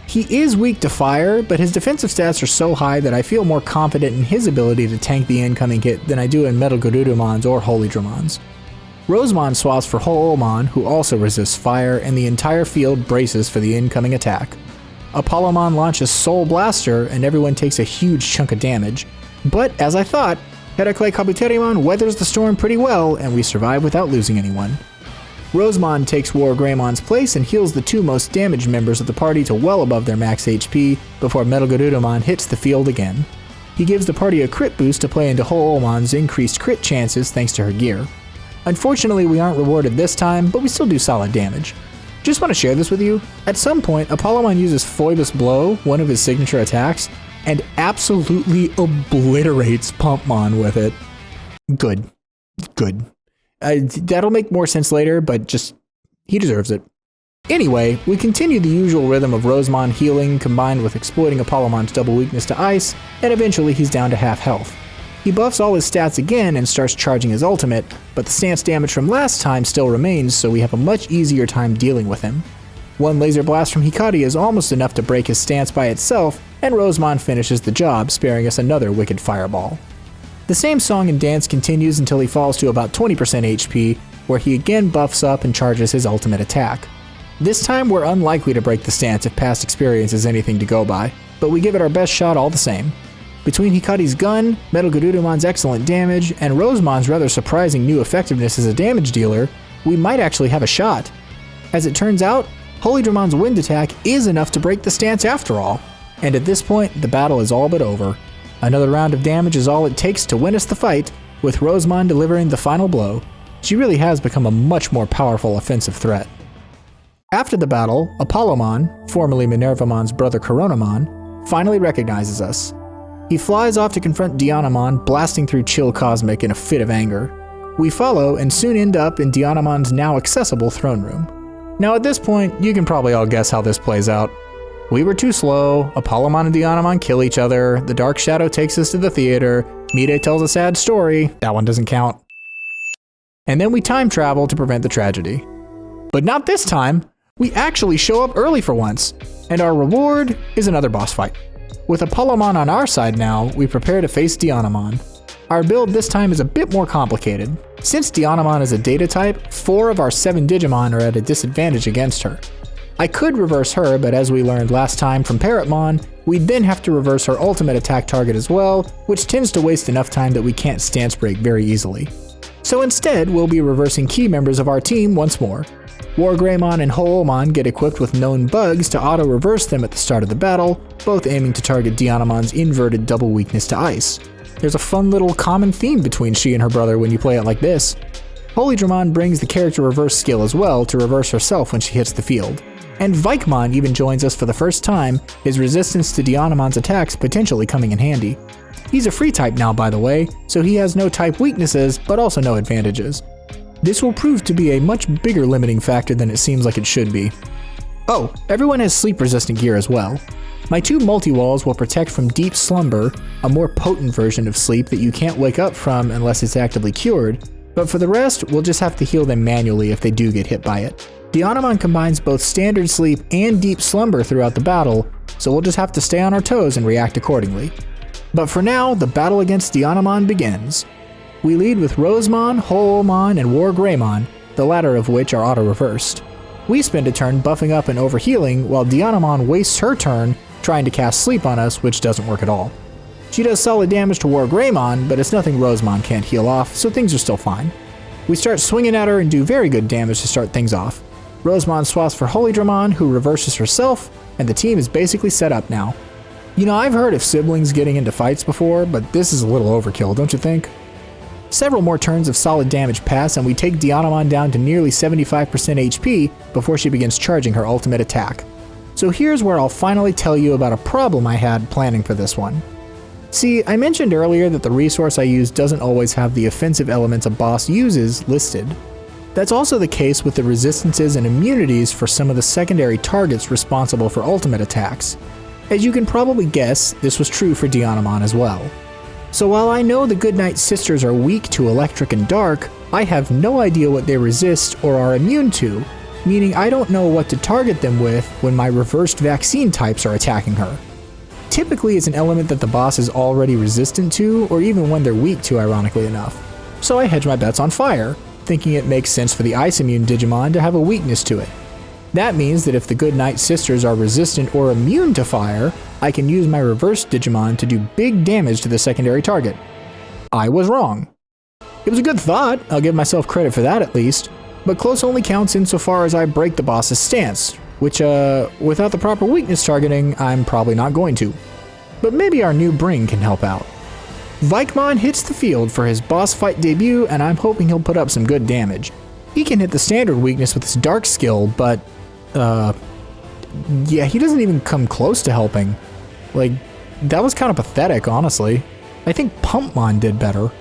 He is weak to fire, but his defensive stats are so high that I feel more confident in his ability to tank the incoming hit than I do in MetalGarudomon's or Holydramon's. Rosemon swaps for Ho'omon, who also resists fire, and the entire field braces for the incoming attack. Apollomon launches Soul Blaster, and everyone takes a huge chunk of damage. But, as I thought, TyrantKabuterimon weathers the storm pretty well, and we survive without losing anyone. Rosemon takes Wargreymon's place and heals the two most damaged members of the party to well above their max HP before MetalGarudomon hits the field again. He gives the party a crit boost to play into Ho'omon's increased crit chances thanks to her gear. Unfortunately, we aren't rewarded this time, but we still do solid damage. Just want to share this with you. At some point, Apollomon uses Phoebus Blow, one of his signature attacks, and absolutely obliterates Pumpmon with it. Good. That'll make more sense later, but just, he deserves it. Anyway, we continue the usual rhythm of Rosemon healing combined with exploiting Apollomon's double weakness to ice, and eventually he's down to half health. He buffs all his stats again and starts charging his ultimate, but the stance damage from last time still remains, so we have a much easier time dealing with him. One laser blast from Hikari is almost enough to break his stance by itself, and Rosemon finishes the job, sparing us another wicked fireball. The same song and dance continues until he falls to about 20% HP, where he again buffs up and charges his ultimate attack. This time we're unlikely to break the stance if past experience is anything to go by, but we give it our best shot all the same. Between Hikari's gun, MetalGarudomon's excellent damage, and Rosemon's rather surprising new effectiveness as a damage dealer, we might actually have a shot. As it turns out, Holydramon's wind attack is enough to break the stance after all, and at this point the battle is all but over. Another round of damage is all it takes to win us the fight, with Rosemon delivering the final blow. She really has become a much more powerful offensive threat. After the battle, Apollomon, formerly Minervamon's brother Chronomon, finally recognizes us. He flies off to confront Dianamon, blasting through Chill Cosmic in a fit of anger. We follow and soon end up in Dianamon's now accessible throne room. Now at this point, you can probably all guess how this plays out. We were too slow, Apollomon and Dianamon kill each other, the Dark Shadow takes us to the theater, Mide tells a sad story, that one doesn't count. And then we time travel to prevent the tragedy. But not this time, we actually show up early for once, and our reward is another boss fight. With Apollomon on our side now, we prepare to face Dianamon. Our build this time is a bit more complicated. Since Dianamon is a data type, 4 of our 7 Digimon are at a disadvantage against her. I could reverse her, but as we learned last time from Parrotmon, we'd then have to reverse her ultimate attack target as well, which tends to waste enough time that we can't stance break very easily. So instead, we'll be reversing key members of our team once more. Wargreymon and Ho'omon get equipped with known bugs to auto-reverse them at the start of the battle, both aiming to target Dianamon's inverted double weakness to ice. There's a fun little common theme between she and her brother when you play it like this. Holydramon brings the character reverse skill as well to reverse herself when she hits the field. And Vikemon even joins us for the first time, his resistance to Dianamon's attacks potentially coming in handy. He's a free type now, by the way, so he has no type weaknesses, but also no advantages. This will prove to be a much bigger limiting factor than it seems like it should be. Oh, everyone has sleep-resistant gear as well. My 2 multi-walls will protect from deep slumber, a more potent version of sleep that you can't wake up from unless it's actively cured, but for the rest, we'll just have to heal them manually if they do get hit by it. Dianamon combines both standard sleep and deep slumber throughout the battle, so we'll just have to stay on our toes and react accordingly. But for now, the battle against Dianamon begins. We lead with Rosemon, Holomon, and Wargreymon, the latter of which are auto-reversed. We spend a turn buffing up and overhealing, while Dianamon wastes her turn trying to cast Sleep on us, which doesn't work at all. She does solid damage to Wargreymon, but it's nothing Rosemon can't heal off, so things are still fine. We start swinging at her and do very good damage to start things off. Rosemon swaps for Holydramon, who reverses herself, and the team is basically set up now. You know, I've heard of siblings getting into fights before, but this is a little overkill, don't you think? Several more turns of solid damage pass, and we take Dianamon down to nearly 75% HP before she begins charging her ultimate attack. So here's where I'll finally tell you about a problem I had planning for this one. See, I mentioned earlier that the resource I use doesn't always have the offensive elements a boss uses listed. That's also the case with the resistances and immunities for some of the secondary targets responsible for ultimate attacks. As you can probably guess, this was true for Dianamon as well. So while I know the Goodnight Sisters are weak to electric and dark, I have no idea what they resist or are immune to, meaning I don't know what to target them with when my reversed vaccine types are attacking her. Typically it's an element that the boss is already resistant to, or even one they're weak to, ironically enough. So I hedge my bets on fire, thinking it makes sense for the ice immune Digimon to have a weakness to it. That means that if the Goodnight Sisters are resistant or immune to fire, I can use my reversed Digimon to do big damage to the secondary target. I was wrong. It was a good thought, I'll give myself credit for that at least, but close only counts insofar as I break the boss's stance, which without the proper weakness targeting, I'm probably not going to. But maybe our new Bring can help out. Vikemon hits the field for his boss fight debut, and I'm hoping he'll put up some good damage. He can hit the standard weakness with his dark skill, but yeah, he doesn't even come close to helping. Like, that was kind of pathetic, honestly. I think Pumpmon did better.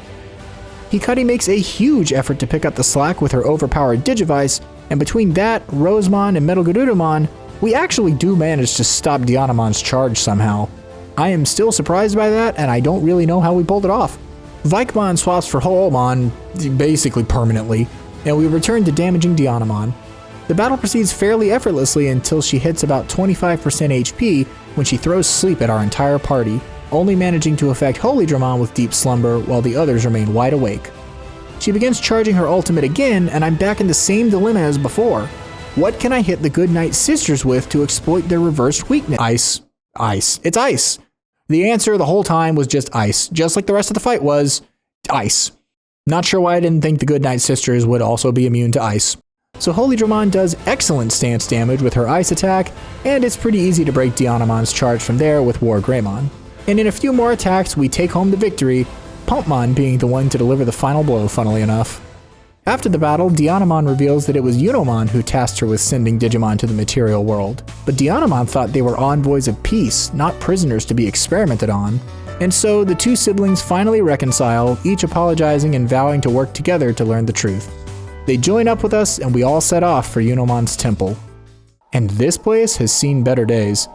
Hikari makes a huge effort to pick up the slack with her overpowered Digivice, and between that, Rosemon and Metalgarudomon, we actually do manage to stop Dianamon's charge somehow. I am still surprised by that, and I don't really know how we pulled it off. Vikemon swaps for Holomon, basically permanently, and we return to damaging Dianamon. The battle proceeds fairly effortlessly until she hits about 25% HP when she throws sleep at our entire party, only managing to affect Holydramon with deep slumber while the others remain wide awake. She begins charging her ultimate again, and I'm back in the same dilemma as before. What can I hit the Goodnight Sisters with to exploit their reversed weakness? Ice. Ice. It's ice. The answer the whole time was just ice, just like the rest of the fight was ice. Not sure why I didn't think the Goodnight Sisters would also be immune to ice. So Holydramon does excellent stance damage with her ice attack, and it's pretty easy to break Dianamon's charge from there with Wargreymon. And in a few more attacks, we take home the victory, Pumpmon being the one to deliver the final blow, funnily enough. After the battle, Dianamon reveals that it was Unamon who tasked her with sending Digimon to the material world. But Dianamon thought they were envoys of peace, not prisoners to be experimented on. And so the two siblings finally reconcile, each apologizing and vowing to work together to learn the truth. They join up with us, and we all set off for Unamon's temple. And this place has seen better days.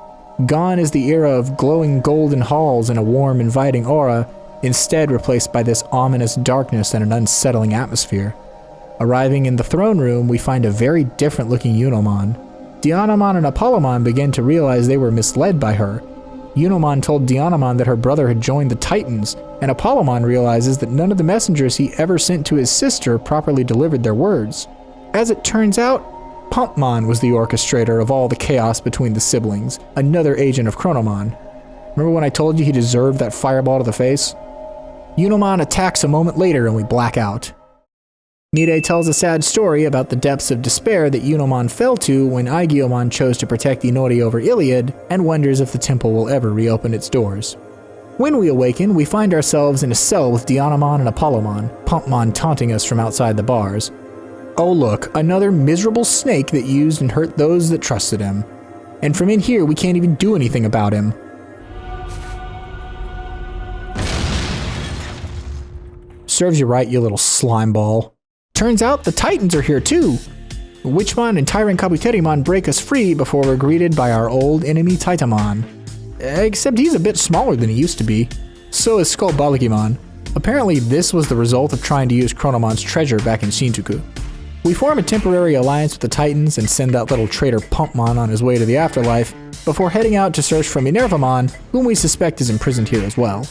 Gone is the era of glowing golden halls and a warm, inviting aura, instead replaced by this ominous darkness and an unsettling atmosphere. Arriving in the throne room, we find a very different looking Unamon. Dianamon and Apollomon begin to realize they were misled by her. Unamon told Dianamon that her brother had joined the Titans, and Apollomon realizes that none of the messengers he ever sent to his sister properly delivered their words. As it turns out, Pumpmon was the orchestrator of all the chaos between the siblings, another agent of Chronomon. Remember when I told you he deserved that fireball to the face? Unamon attacks a moment later and we black out. Mide tells a sad story about the depths of despair that Unamon fell to when Aegiomon chose to protect Inori over Iliad, and wonders if the temple will ever reopen its doors. When we awaken, we find ourselves in a cell with Dianamon and Apollomon, Pumpmon taunting us from outside the bars. Oh look, another miserable snake that used and hurt those that trusted him. And from in here, we can't even do anything about him. Serves you right, you little slime ball. Turns out the Titans are here too. Witchmon and TyrantKabuterimon break us free before we're greeted by our old enemy Titamon. Except he's a bit smaller than he used to be. So is SkullSeadramon. Apparently this was the result of trying to use Chronomon's treasure back in Shinjuku. We form a temporary alliance with the Titans and send that little traitor Pumpmon on his way to the afterlife, before heading out to search for Minervamon, whom we suspect is imprisoned here as well.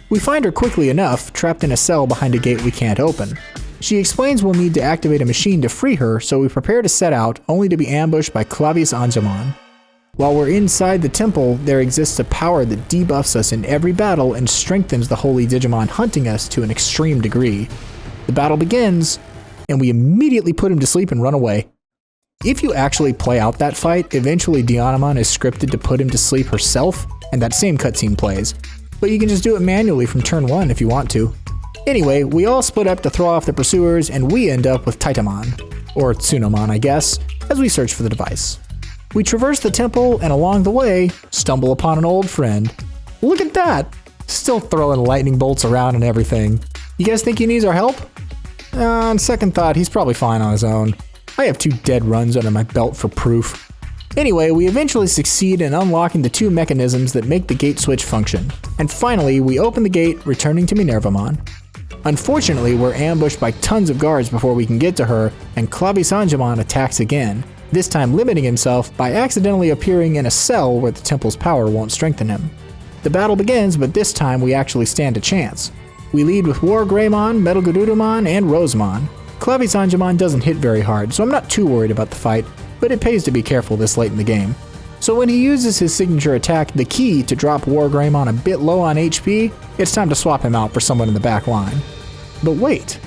We find her quickly enough, trapped in a cell behind a gate we can't open. She explains we'll need to activate a machine to free her, so we prepare to set out, only to be ambushed by Aegiomon. While we're inside the temple, there exists a power that debuffs us in every battle and strengthens the holy Digimon hunting us to an extreme degree. The battle begins, and we immediately put him to sleep and run away. If you actually play out that fight, eventually Dianamon is scripted to put him to sleep herself, and that same cutscene plays. But you can just do it manually from turn 1 if you want to. Anyway, we all split up to throw off the pursuers, and we end up with Titamon, or Tsunomon I guess, as we search for the device. We traverse the temple, and along the way, stumble upon an old friend. Look at that! Still throwing lightning bolts around and everything. You guys think he needs our help? On second thought, he's probably fine on his own. I have 2 dead runs under my belt for proof. Anyway, we eventually succeed in unlocking the 2 mechanisms that make the gate switch function. And finally, we open the gate, returning to Minervamon. Unfortunately, we're ambushed by tons of guards before we can get to her, and Aegiomon attacks again, this time limiting himself by accidentally appearing in a cell where the temple's power won't strengthen him. The battle begins, but this time we actually stand a chance. We lead with Wargreymon, Metalgarudomon, and Rosemon. Aegiomon doesn't hit very hard, so I'm not too worried about the fight, but it pays to be careful this late in the game. So when he uses his signature attack, the key, to drop Wargreymon a bit low on HP, it's time to swap him out for someone in the back line. But wait,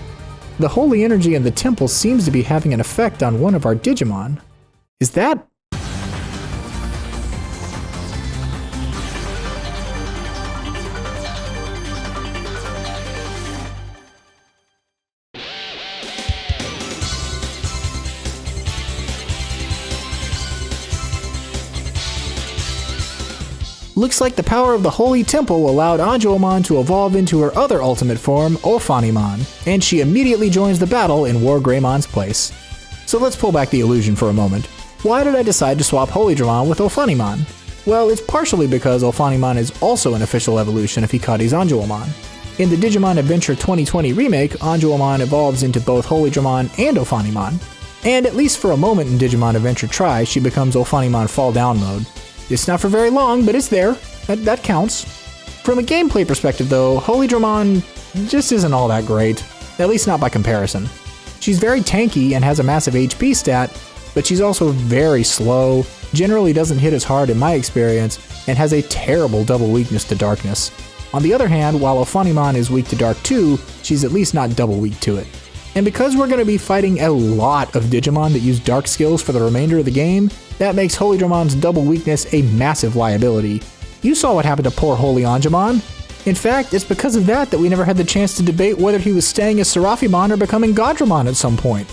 the holy energy in the temple seems to be having an effect on one of our Digimon. Is that... Looks like the power of the Holy Temple allowed Aegiomon to evolve into her other ultimate form, Ophanimon, and she immediately joins the battle in Wargreymon's place. So let's pull back the illusion for a moment. Why did I decide to swap Holydramon with Ophanimon? Well, it's partially because Ophanimon is also an official evolution of Hikari's Aegiomon. In the Digimon Adventure 2020 remake, Aegiomon evolves into both Holydramon and Ophanimon. And at least for a moment in Digimon Adventure Tri, she becomes Ophanimon Fall Down mode. It's not for very long, but it's there. That counts. From a gameplay perspective though, Holydramon just isn't all that great. At least not by comparison. She's very tanky and has a massive HP stat, but she's also very slow, generally doesn't hit as hard in my experience, and has a terrible double weakness to darkness. On the other hand, while Ophanimon is weak to dark too, she's at least not double weak to it. And because we're going to be fighting a lot of Digimon that use dark skills for the remainder of the game, that makes Holydramon's double weakness a massive liability. You saw what happened to poor Holy Aegiomon. In fact, it's because of that we never had the chance to debate whether he was staying as Seraphimon or becoming Godramon at some point.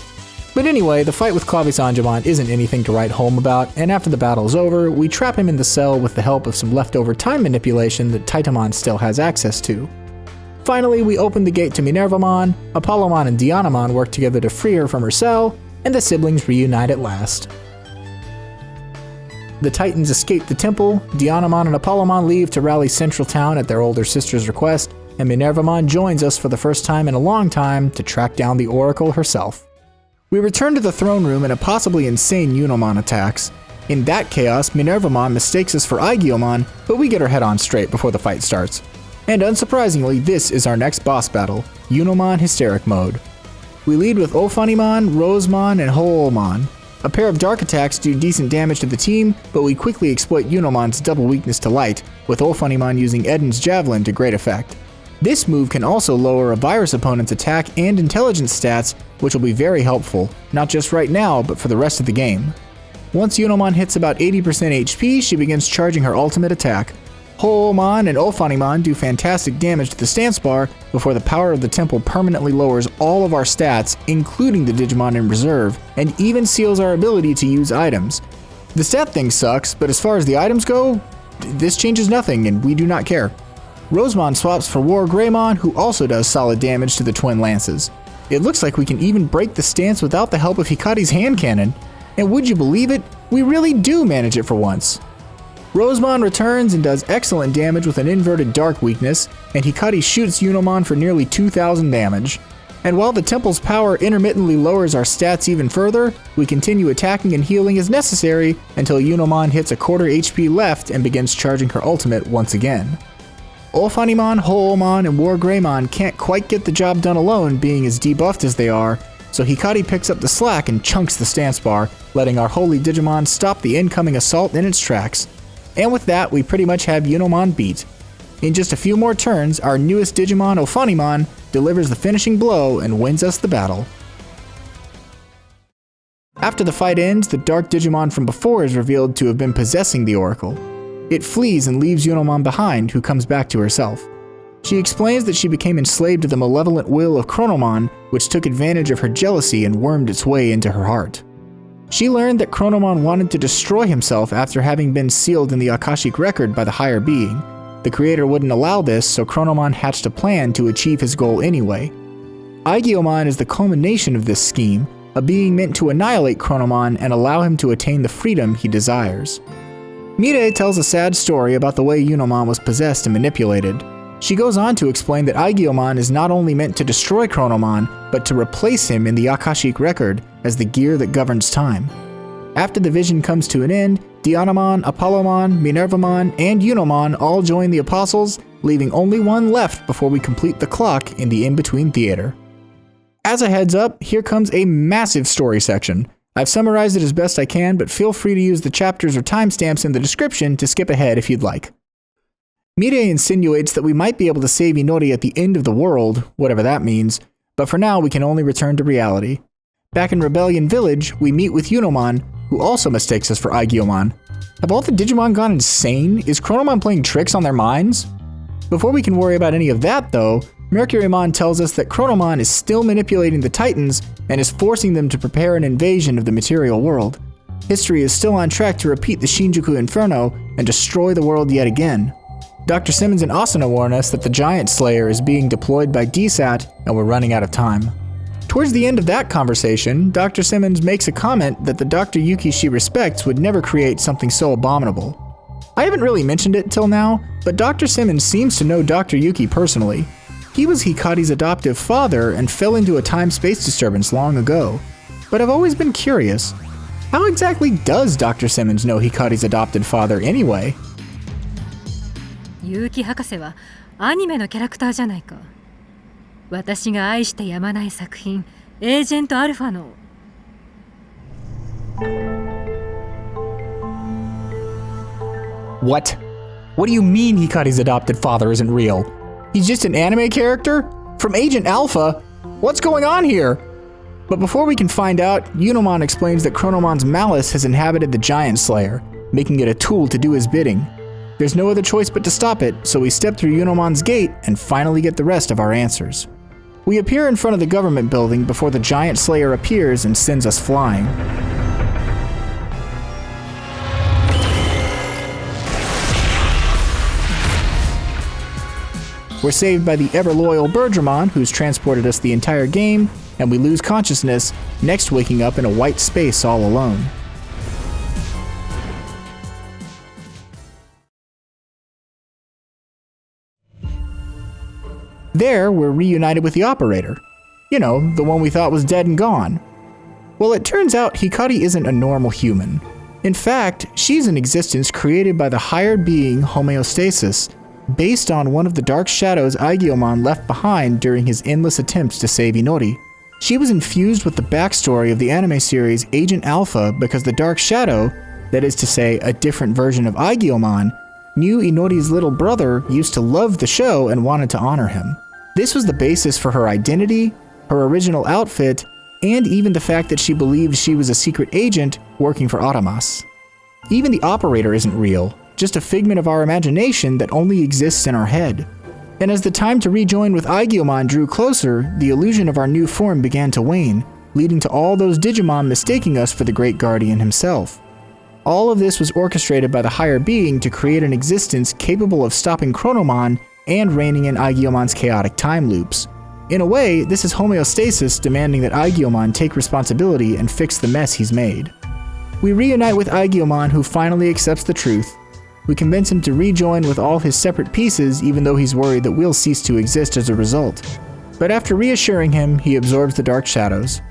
But anyway, the fight with Aegiomon isn't anything to write home about, and after the battle is over, we trap him in the cell with the help of some leftover time manipulation that Titamon still has access to. Finally, we open the gate to Minervamon, Apollomon and Dianamon work together to free her from her cell, and the siblings reunite at last. The Titans escape the temple, Dianamon and Apollomon leave to rally Central Town at their older sister's request, and Minervamon joins us for the first time in a long time to track down the Oracle herself. We return to the throne room and a possibly insane Unomon attacks. In that chaos, Minervamon mistakes us for Aegiomon, but we get her head on straight before the fight starts. And unsurprisingly, this is our next boss battle, Unomon Hysteric Mode. We lead with Ophanimon, Rosemon, and Hoolmon. A pair of dark attacks do decent damage to the team, but we quickly exploit Unomon's double weakness to light, with Ophanimon using Eden's Javelin to great effect. This move can also lower a virus opponent's attack and intelligence stats, which will be very helpful, not just right now, but for the rest of the game. Once Unomon hits about 80% HP, she begins charging her ultimate attack. Hoolmon and Ophanimon do fantastic damage to the stance bar before the power of the temple permanently lowers all of our stats, including the Digimon in reserve, and even seals our ability to use items. The stat thing sucks, but as far as the items go, this changes nothing and we do not care. Rosemon swaps for Wargreymon, who also does solid damage to the twin lances. It looks like we can even break the stance without the help of Hikari's hand cannon, and would you believe it, we really do manage it for once. Rosemon returns and does excellent damage with an inverted dark weakness, and Hikari shoots Unomon for nearly 2,000 damage. And while the temple's power intermittently lowers our stats even further, we continue attacking and healing as necessary until Unomon hits a quarter HP left and begins charging her ultimate once again. Ulfanimon, Ho'omon, and Wargreymon can't quite get the job done alone, being as debuffed as they are, so Hikari picks up the slack and chunks the stance bar, letting our holy Digimon stop the incoming assault in its tracks. And with that, we pretty much have Unamon beat. In just a few more turns, our newest Digimon, Ulfanimon, delivers the finishing blow and wins us the battle. After the fight ends, the dark Digimon from before is revealed to have been possessing the Oracle. It flees and leaves Unamon behind, who comes back to herself. She explains that she became enslaved to the malevolent will of Chronomon, which took advantage of her jealousy and wormed its way into her heart. She learned that Chronomon wanted to destroy himself after having been sealed in the Akashic record by the higher being. The creator wouldn't allow this, so Chronomon hatched a plan to achieve his goal anyway. Aegiomon is the culmination of this scheme, a being meant to annihilate Chronomon and allow him to attain the freedom he desires. Mide tells a sad story about the way Unamon was possessed and manipulated. She goes on to explain that Aegiomon is not only meant to destroy Chronomon, but to replace him in the Akashic record as the gear that governs time. After the vision comes to an end, Dianamon, Apollomon, Minervamon, and Unamon all join the Apostles, leaving only one left before we complete the clock in the in-between theater. As a heads up, here comes a massive story section. I've summarized it as best I can, but feel free to use the chapters or timestamps in the description to skip ahead if you'd like. Mide insinuates that we might be able to save Inori at the end of the world, whatever that means, but for now we can only return to reality. Back in Rebellion Village, we meet with Unamon, who also mistakes us for Aegiomon. Have all the Digimon gone insane? Is Chronomon playing tricks on their minds? Before we can worry about any of that though, Mercurymon tells us that Chronomon is still manipulating the Titans and is forcing them to prepare an invasion of the material world. History is still on track to repeat the Shinjuku Inferno and destroy the world yet again. Dr. Simmons and Asuna warn us that the Giant Slayer is being deployed by DSAT and we're running out of time. Towards the end of that conversation, Dr. Simmons makes a comment that the Dr. Yuki she respects would never create something so abominable. I haven't really mentioned it till now, but Dr. Simmons seems to know Dr. Yuki personally. He was Hikari's adoptive father and fell into a time-space disturbance long ago. But I've always been curious, how exactly does Dr. Simmons know Hikari's adopted father anyway? 結城博士はアニメのキャラクターじゃないか。私が愛してやまない作品、エージェントアルファの。What? What do you mean Hikari's adopted father isn't real? He's just an anime character? From Agent Alpha? What's going on here? But before we can find out, Unamon explains that Chronomon's malice has inhabited the Giant Slayer, making it a tool to do his bidding. There's no other choice but to stop it, so we step through Unamon's gate and finally get the rest of our answers. We appear in front of the government building before the Giant Slayer appears and sends us flying. We're saved by the ever-loyal Birdramon, who's transported us the entire game, and we lose consciousness, next waking up in a white space all alone. There, we're reunited with the operator. You know, the one we thought was dead and gone. Well, it turns out Hikari isn't a normal human. In fact, she's an existence created by the hired being Homeostasis, based on one of the dark shadows Aegiomon left behind during his endless attempts to save Inori. She was infused with the backstory of the anime series Agent Alpha because the dark shadow, that is to say, a different version of Aegiomon, knew Inori's little brother used to love the show and wanted to honor him. This was the basis for her identity, her original outfit, and even the fact that she believed she was a secret agent working for Automas. Even the operator isn't real, just a figment of our imagination that only exists in our head. And as the time to rejoin with Aegiomon drew closer, the illusion of our new form began to wane, leading to all those Digimon mistaking us for the Great Guardian himself. All of this was orchestrated by the higher being to create an existence capable of stopping Chronomon and reining in Aegiomon's chaotic time loops. In a way, this is homeostasis demanding that Aegiomon take responsibility and fix the mess he's made. We reunite with Aegiomon, who finally accepts the truth. We convince him to rejoin with all his separate pieces, even though he's worried that we'll cease to exist as a result. But after reassuring him, he absorbs the dark shadows.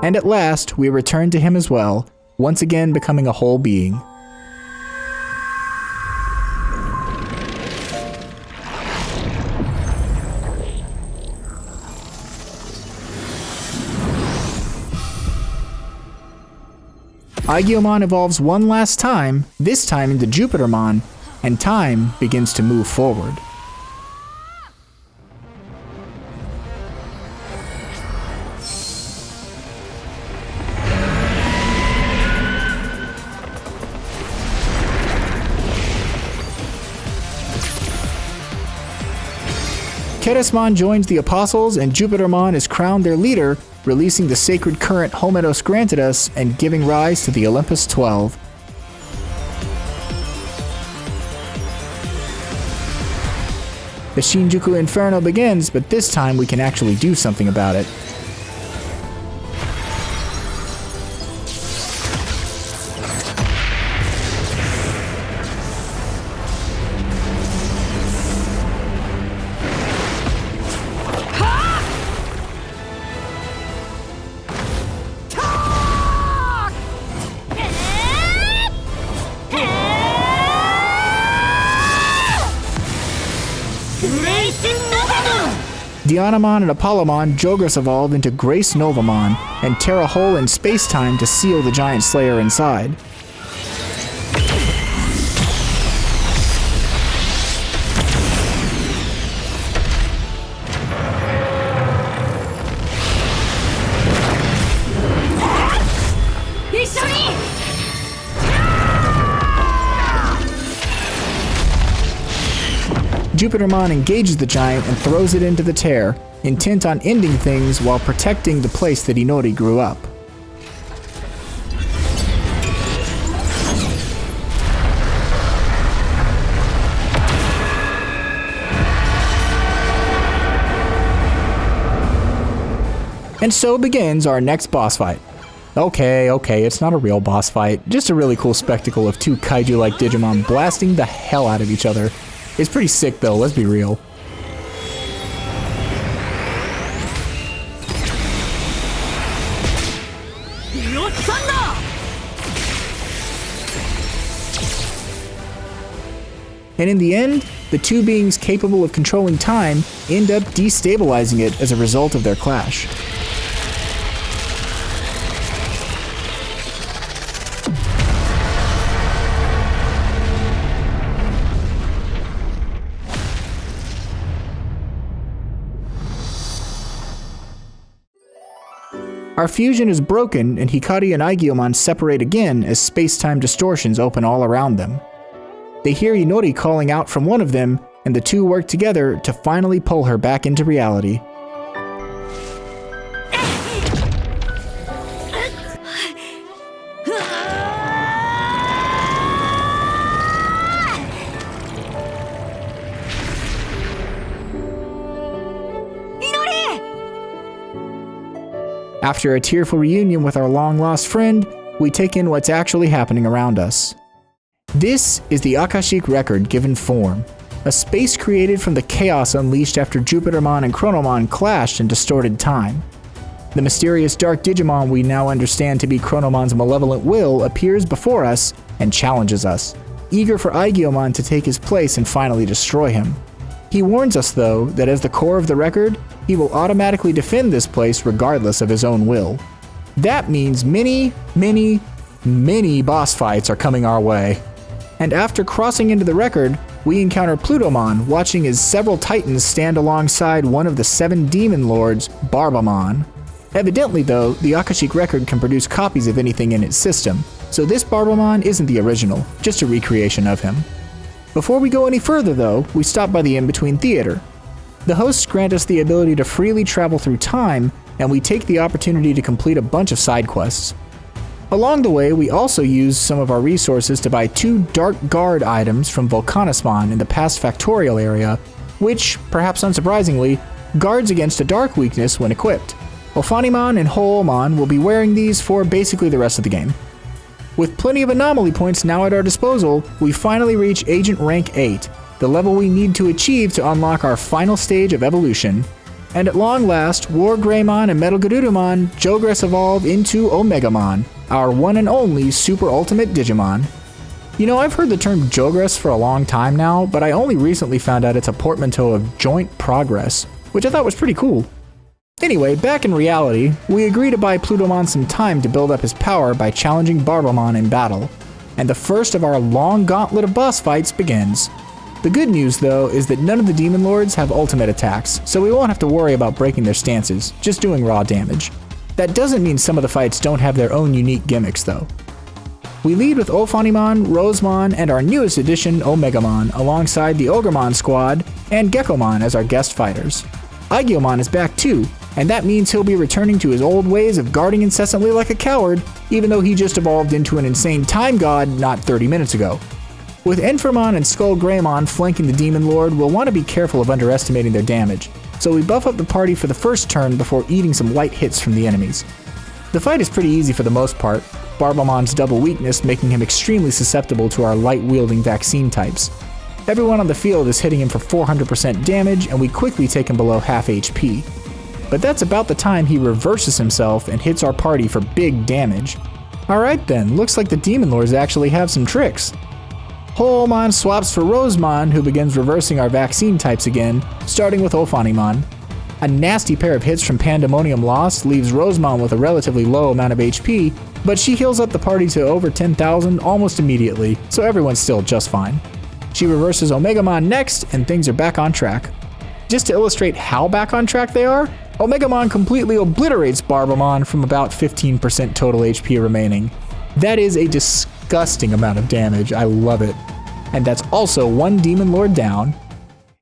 And at last, we return to him as well, once again becoming a whole being. Aegiomon evolves one last time, this time into Jupitermon, and time begins to move forward. Catastrophe joins the Apostles, and Jupitermon is crowned their leader, releasing the sacred current Homenos granted us and giving rise to the Olympus 12. The Shinjuku Inferno begins, but this time we can actually do something about it. Dianamon and Apollomon Jogras evolve into Grace Novamon and tear a hole in space-time to seal the giant slayer inside. Jupitermon engages the giant and throws it into the tear, intent on ending things while protecting the place that Inori grew up. And so begins our next boss fight. Okay, it's not a real boss fight, just a really cool spectacle of two kaiju-like Digimon blasting the hell out of each other. It's pretty sick though, let's be real. And in the end, the two beings capable of controlling time end up destabilizing it as a result of their clash. Our fusion is broken, and Hikari and Aegiomon separate again as space-time distortions open all around them. They hear Inori calling out from one of them, and the two work together to finally pull her back into reality. After a tearful reunion with our long-lost friend, we take in what's actually happening around us. This is the Akashic Record given form, a space created from the chaos unleashed after Jupitermon and Chronomon clashed and distorted time. The mysterious dark Digimon we now understand to be Chronomon's malevolent will appears before us and challenges us, eager for Aegiomon to take his place and finally destroy him. He warns us, though, that as the core of the record, he will automatically defend this place regardless of his own will. That means many boss fights are coming our way. And after crossing into the record, we encounter Plutomon watching as several titans stand alongside one of the 7 demon lords, Barbamon. Evidently, though, the Akashic Record can produce copies of anything in its system, so this Barbamon isn't the original, just a recreation of him. Before we go any further, though, we stop by the In-Between Theater. The hosts grant us the ability to freely travel through time, and we take the opportunity to complete a bunch of side quests. Along the way, we also use some of our resources to buy 2 Dark Guard items from Volcanismon in the past Factorial area, which, perhaps unsurprisingly, guards against a dark weakness when equipped. Ophanimon and Hoomon will be wearing these for basically the rest of the game. With plenty of anomaly points now at our disposal, we finally reach Agent Rank 8, the level we need to achieve to unlock our final stage of evolution. and at long last, Wargreymon and MetalGarudomon Jogress evolve into Omegamon, our one and only super ultimate Digimon. You know, I've heard the term Jogress for a long time now, but I only recently found out it's a portmanteau of joint progress, which I thought was pretty cool. Anyway, back in reality, we agree to buy Plutomon some time to build up his power by challenging Barbamon in battle, and the first of our long gauntlet of boss fights begins. The good news, though, is that none of the Demon Lords have ultimate attacks, so we won't have to worry about breaking their stances, just doing raw damage. That doesn't mean some of the fights don't have their own unique gimmicks, though. We lead with Ophanimon, Rosemon, and our newest addition, Omegamon, alongside the Ogremon squad, and Geckomon as our guest fighters. Aegiomon is back too, and that means he'll be returning to his old ways of guarding incessantly like a coward, even though he just evolved into an insane time god not 30 minutes ago. With Inferno and SkullGreymon flanking the Demon Lord, we'll want to be careful of underestimating their damage, so we buff up the party for the first turn before eating some light hits from the enemies. The fight is pretty easy for the most part, Barbamon's double weakness making him extremely susceptible to our light-wielding vaccine types. Everyone on the field is hitting him for 400% damage, and we quickly take him below half HP. But that's about the time he reverses himself and hits our party for big damage. Alright then, looks like the Demon Lords actually have some tricks. Hoemon swaps for Rosemon, who begins reversing our vaccine types again, starting with Ophanimon. A nasty pair of hits from Pandemonium Lost leaves Rosemon with a relatively low amount of HP, but she heals up the party to over 10,000 almost immediately, so everyone's still just fine. She reverses Omegamon next, and things are back on track. Just to illustrate how back on track they are, Omegamon completely obliterates Barbamon from about 15% total HP remaining. That is a disgusting amount of damage, I love it. And that's also one Demon Lord down.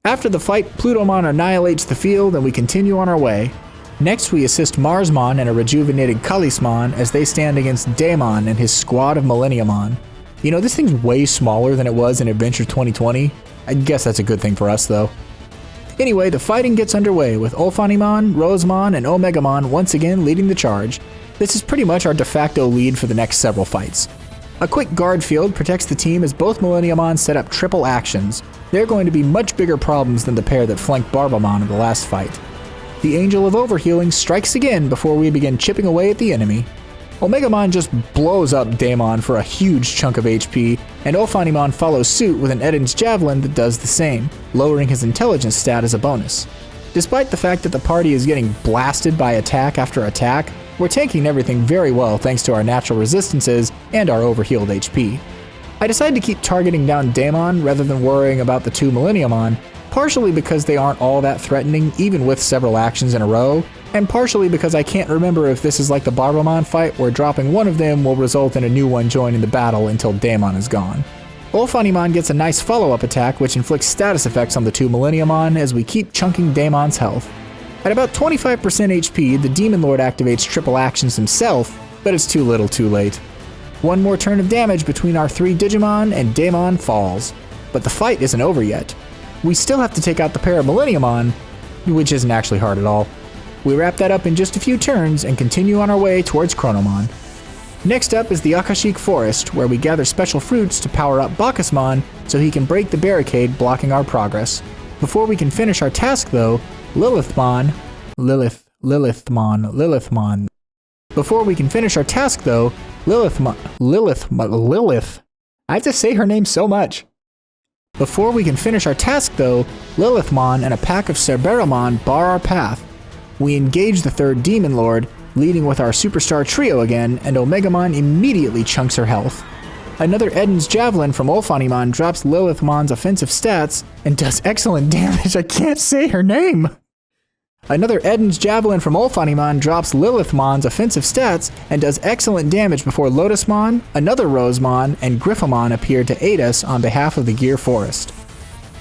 After the fight, Plutomon annihilates the field and we continue on our way. Next we assist Marsmon and a rejuvenated Callismon as they stand against Daemon and his squad of Millenniumon. You know, this thing's way smaller than it was in Adventure 2020. I guess that's a good thing for us though. Anyway, the fighting gets underway with Ophanimon, Rosemon, and Omegamon once again leading the charge. This is pretty much our de facto lead for the next several fights. A quick guard field protects the team as both Millenniumon set up triple actions. They're going to be much bigger problems than the pair that flanked Barbamon in the last fight. The Angel of Overhealing strikes again before we begin chipping away at the enemy. Omegamon just blows up Daemon for a huge chunk of HP, and Ophanimon follows suit with an Eden's Javelin that does the same, lowering his intelligence stat as a bonus. Despite the fact that the party is getting blasted by attack after attack, we're tanking everything very well thanks to our natural resistances and our overhealed HP. I decided to keep targeting down Daemon rather than worrying about the two Millenniumon, partially because they aren't all that threatening even with several actions in a row, and partially because I can't remember if this is like the Barbamon fight where dropping one of them will result in a new one joining the battle until Daemon is gone. Ophanimon gets a nice follow-up attack which inflicts status effects on the two Millenniumon as we keep chunking Daemon's health. At about 25% HP, the Demon Lord activates triple actions himself, but it's too little too late. One more turn of damage between our three Digimon and Daemon falls. But the fight isn't over yet. We still have to take out the pair of Millenniumon, which isn't actually hard at all. We wrap that up in just a few turns and continue on our way towards Chronomon. Next up is the Akashic Forest, where we gather special fruits to power up Bacchusmon so he can break the barricade blocking our progress. Before we can finish our task though, Lilithmon. Before we can finish our task though, Lilith. I have to say her name so much. Before we can finish our task though, Lilithmon and a pack of Cerberomon bar our path. We engage the third Demon Lord, leading with our Superstar Trio again, and Omegamon immediately chunks her health. Another Eden's Javelin from Ophanimon drops Lilithmon's offensive stats and does excellent damage. I can't say her name! Another Eden's Javelin from Ophanimon drops Lilithmon's offensive stats and does excellent damage before Lotusmon, another Rosemon, and Griffomon appear to aid us on behalf of the Gear Forest.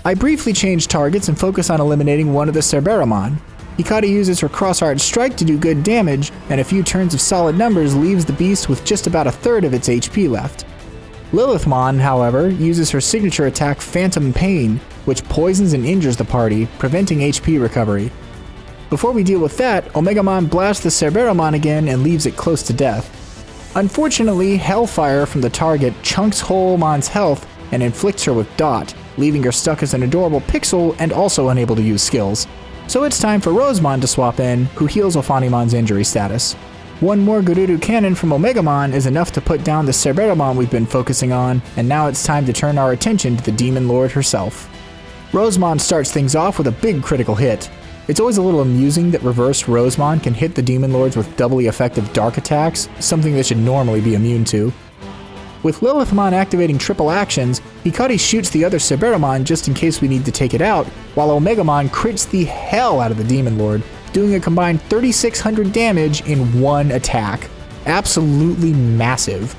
I briefly change targets and focus on eliminating one of the Cerberomon. Hikari uses her Cross-Arch Strike to do good damage, and a few turns of solid numbers leaves the beast with just about a third of its HP left. Lilithmon, however, uses her signature attack Phantom Pain, which poisons and injures the party, preventing HP recovery. Before we deal with that, Omegamon blasts the Cerberomon again and leaves it close to death. Unfortunately, Hellfire from the target chunks Hoemon's health and inflicts her with Dot, leaving her stuck as an adorable pixel and also unable to use skills. So it's time for Rosemon to swap in, who heals Ophanimon's injury status. One more Gerudo cannon from Omegamon is enough to put down the Cerberomon we've been focusing on, and now it's time to turn our attention to the Demon Lord herself. Rosemon starts things off with a big critical hit. It's always a little amusing that reversed Rosemon can hit the Demon Lords with doubly effective dark attacks, something they should normally be immune to. With Lilithmon activating triple actions, Hikari shoots the other Cerberomon just in case we need to take it out, while Omegamon crits the hell out of the Demon Lord, doing a combined 3,600 damage in one attack. Absolutely massive.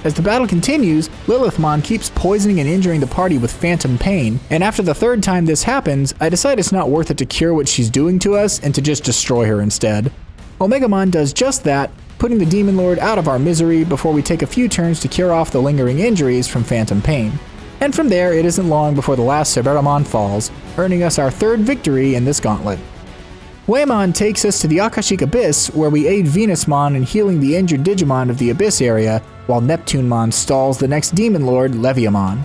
As the battle continues, Lilithmon keeps poisoning and injuring the party with phantom pain, and after the third time this happens, I decide it's not worth it to cure what she's doing to us and to just destroy her instead. Omegamon does just that, putting the Demon Lord out of our misery before we take a few turns to cure off the lingering injuries from phantom pain. And from there, it isn't long before the last Cerberomon falls, earning us our third victory in this gauntlet. Waymon takes us to the Akashic Abyss, where we aid Venusmon in healing the injured Digimon of the Abyss area, while Neptunemon stalls the next Demon Lord, Leviamon.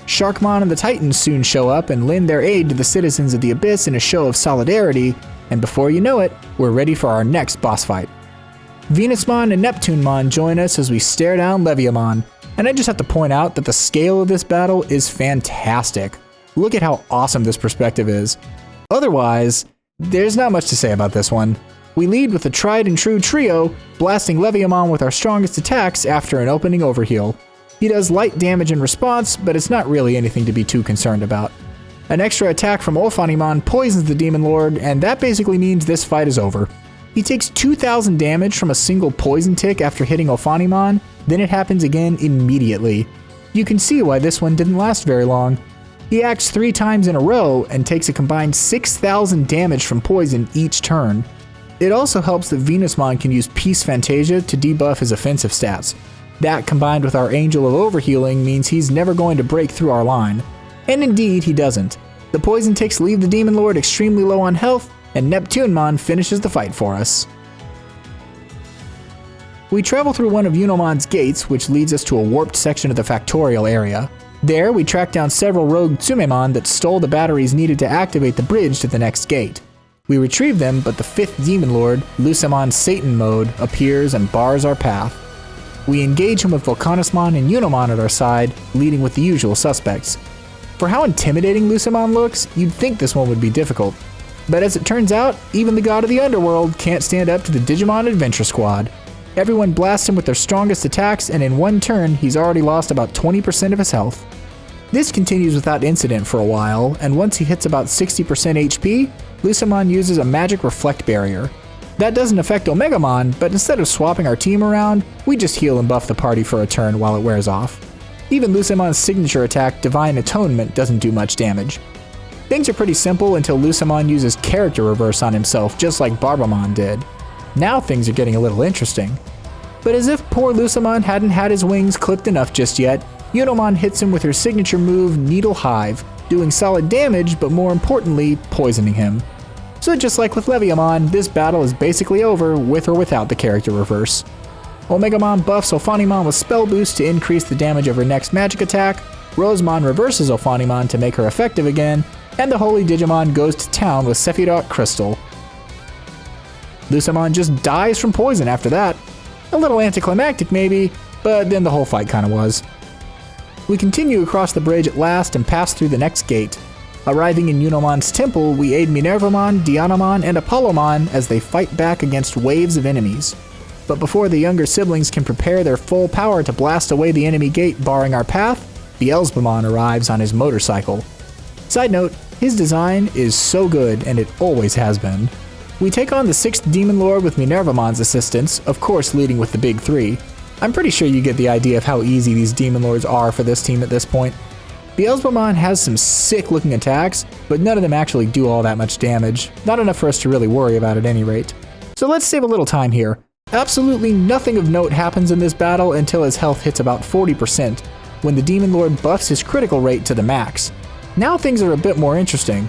Sharkmon and the Titans soon show up and lend their aid to the citizens of the Abyss in a show of solidarity, and before you know it, we're ready for our next boss fight. Venusmon and Neptunemon join us as we stare down Leviamon, and I just have to point out that the scale of this battle is fantastic. Look at how awesome this perspective is. Otherwise, there's not much to say about this one. We lead with a tried and true trio, blasting Leviamon with our strongest attacks after an opening overheal. He does light damage in response, but it's not really anything to be too concerned about. An extra attack from Ophanimonn poisons the Demon Lord, and that basically means this fight is over. He takes 2,000 damage from a single poison tick after hitting Ophanimonn, then it happens again immediately. You can see why this one didn't last very long. He acts 3 times in a row and takes a combined 6,000 damage from poison each turn. It also helps that Venusmon can use Peace Fantasia to debuff his offensive stats. That combined with our Angel of Overhealing means he's never going to break through our line. And indeed, he doesn't. The poison ticks leave the Demon Lord extremely low on health, and Neptunemon finishes the fight for us. We travel through one of Unomon's gates, which leads us to a warped section of the Factorial area. There, we track down several rogue Tsumemon that stole the batteries needed to activate the bridge to the next gate. We retrieve them, but the 5th Demon Lord, Lusamon Satan Mode, appears and bars our path. We engage him with Volcanismon and Unomon at our side, leading with the usual suspects. For how intimidating Lusamon looks, you'd think this one would be difficult. But as it turns out, even the god of the Underworld can't stand up to the Digimon Adventure Squad. Everyone blasts him with their strongest attacks, and in one turn, he's already lost about 20% of his health. This continues without incident for a while, and once he hits about 60% HP, Lusamon uses a magic reflect barrier. That doesn't affect Omegamon, but instead of swapping our team around, we just heal and buff the party for a turn while it wears off. Even Lusamon's signature attack, Divine Atonement, doesn't do much damage. Things are pretty simple until Lusamon uses character reverse on himself, just like Barbamon did. Now things are getting a little interesting. But as if poor Lusamon hadn't had his wings clipped enough just yet, Unomon hits him with her signature move, Needle Hive, doing solid damage, but more importantly, poisoning him. So just like with Leviamon, this battle is basically over with or without the character reverse. Omegamon buffs Ophanimonn with Spell Boost to increase the damage of her next magic attack, Rosemon reverses Ophanimonn to make her effective again, and the Holy Digimon goes to town with Sephiroth Crystal. Lusamon just dies from poison after that. A little anticlimactic maybe, but then the whole fight kinda was. We continue across the bridge at last and pass through the next gate. Arriving in Unomon's temple, we aid Minervamon, Dianamon, and Apollomon as they fight back against waves of enemies. But before the younger siblings can prepare their full power to blast away the enemy gate barring our path, Beelzebumon arrives on his motorcycle. Side note, his design is so good, and it always has been. We take on the 6th Demon Lord with Minervamon's assistance, of course leading with the big 3. I'm pretty sure you get the idea of how easy these Demon Lords are for this team at this point. Beelzebumon has some sick looking attacks, but none of them actually do all that much damage, not enough for us to really worry about at any rate. So let's save a little time here. Absolutely nothing of note happens in this battle until his health hits about 40%, when the Demon Lord buffs his critical rate to the max. Now things are a bit more interesting.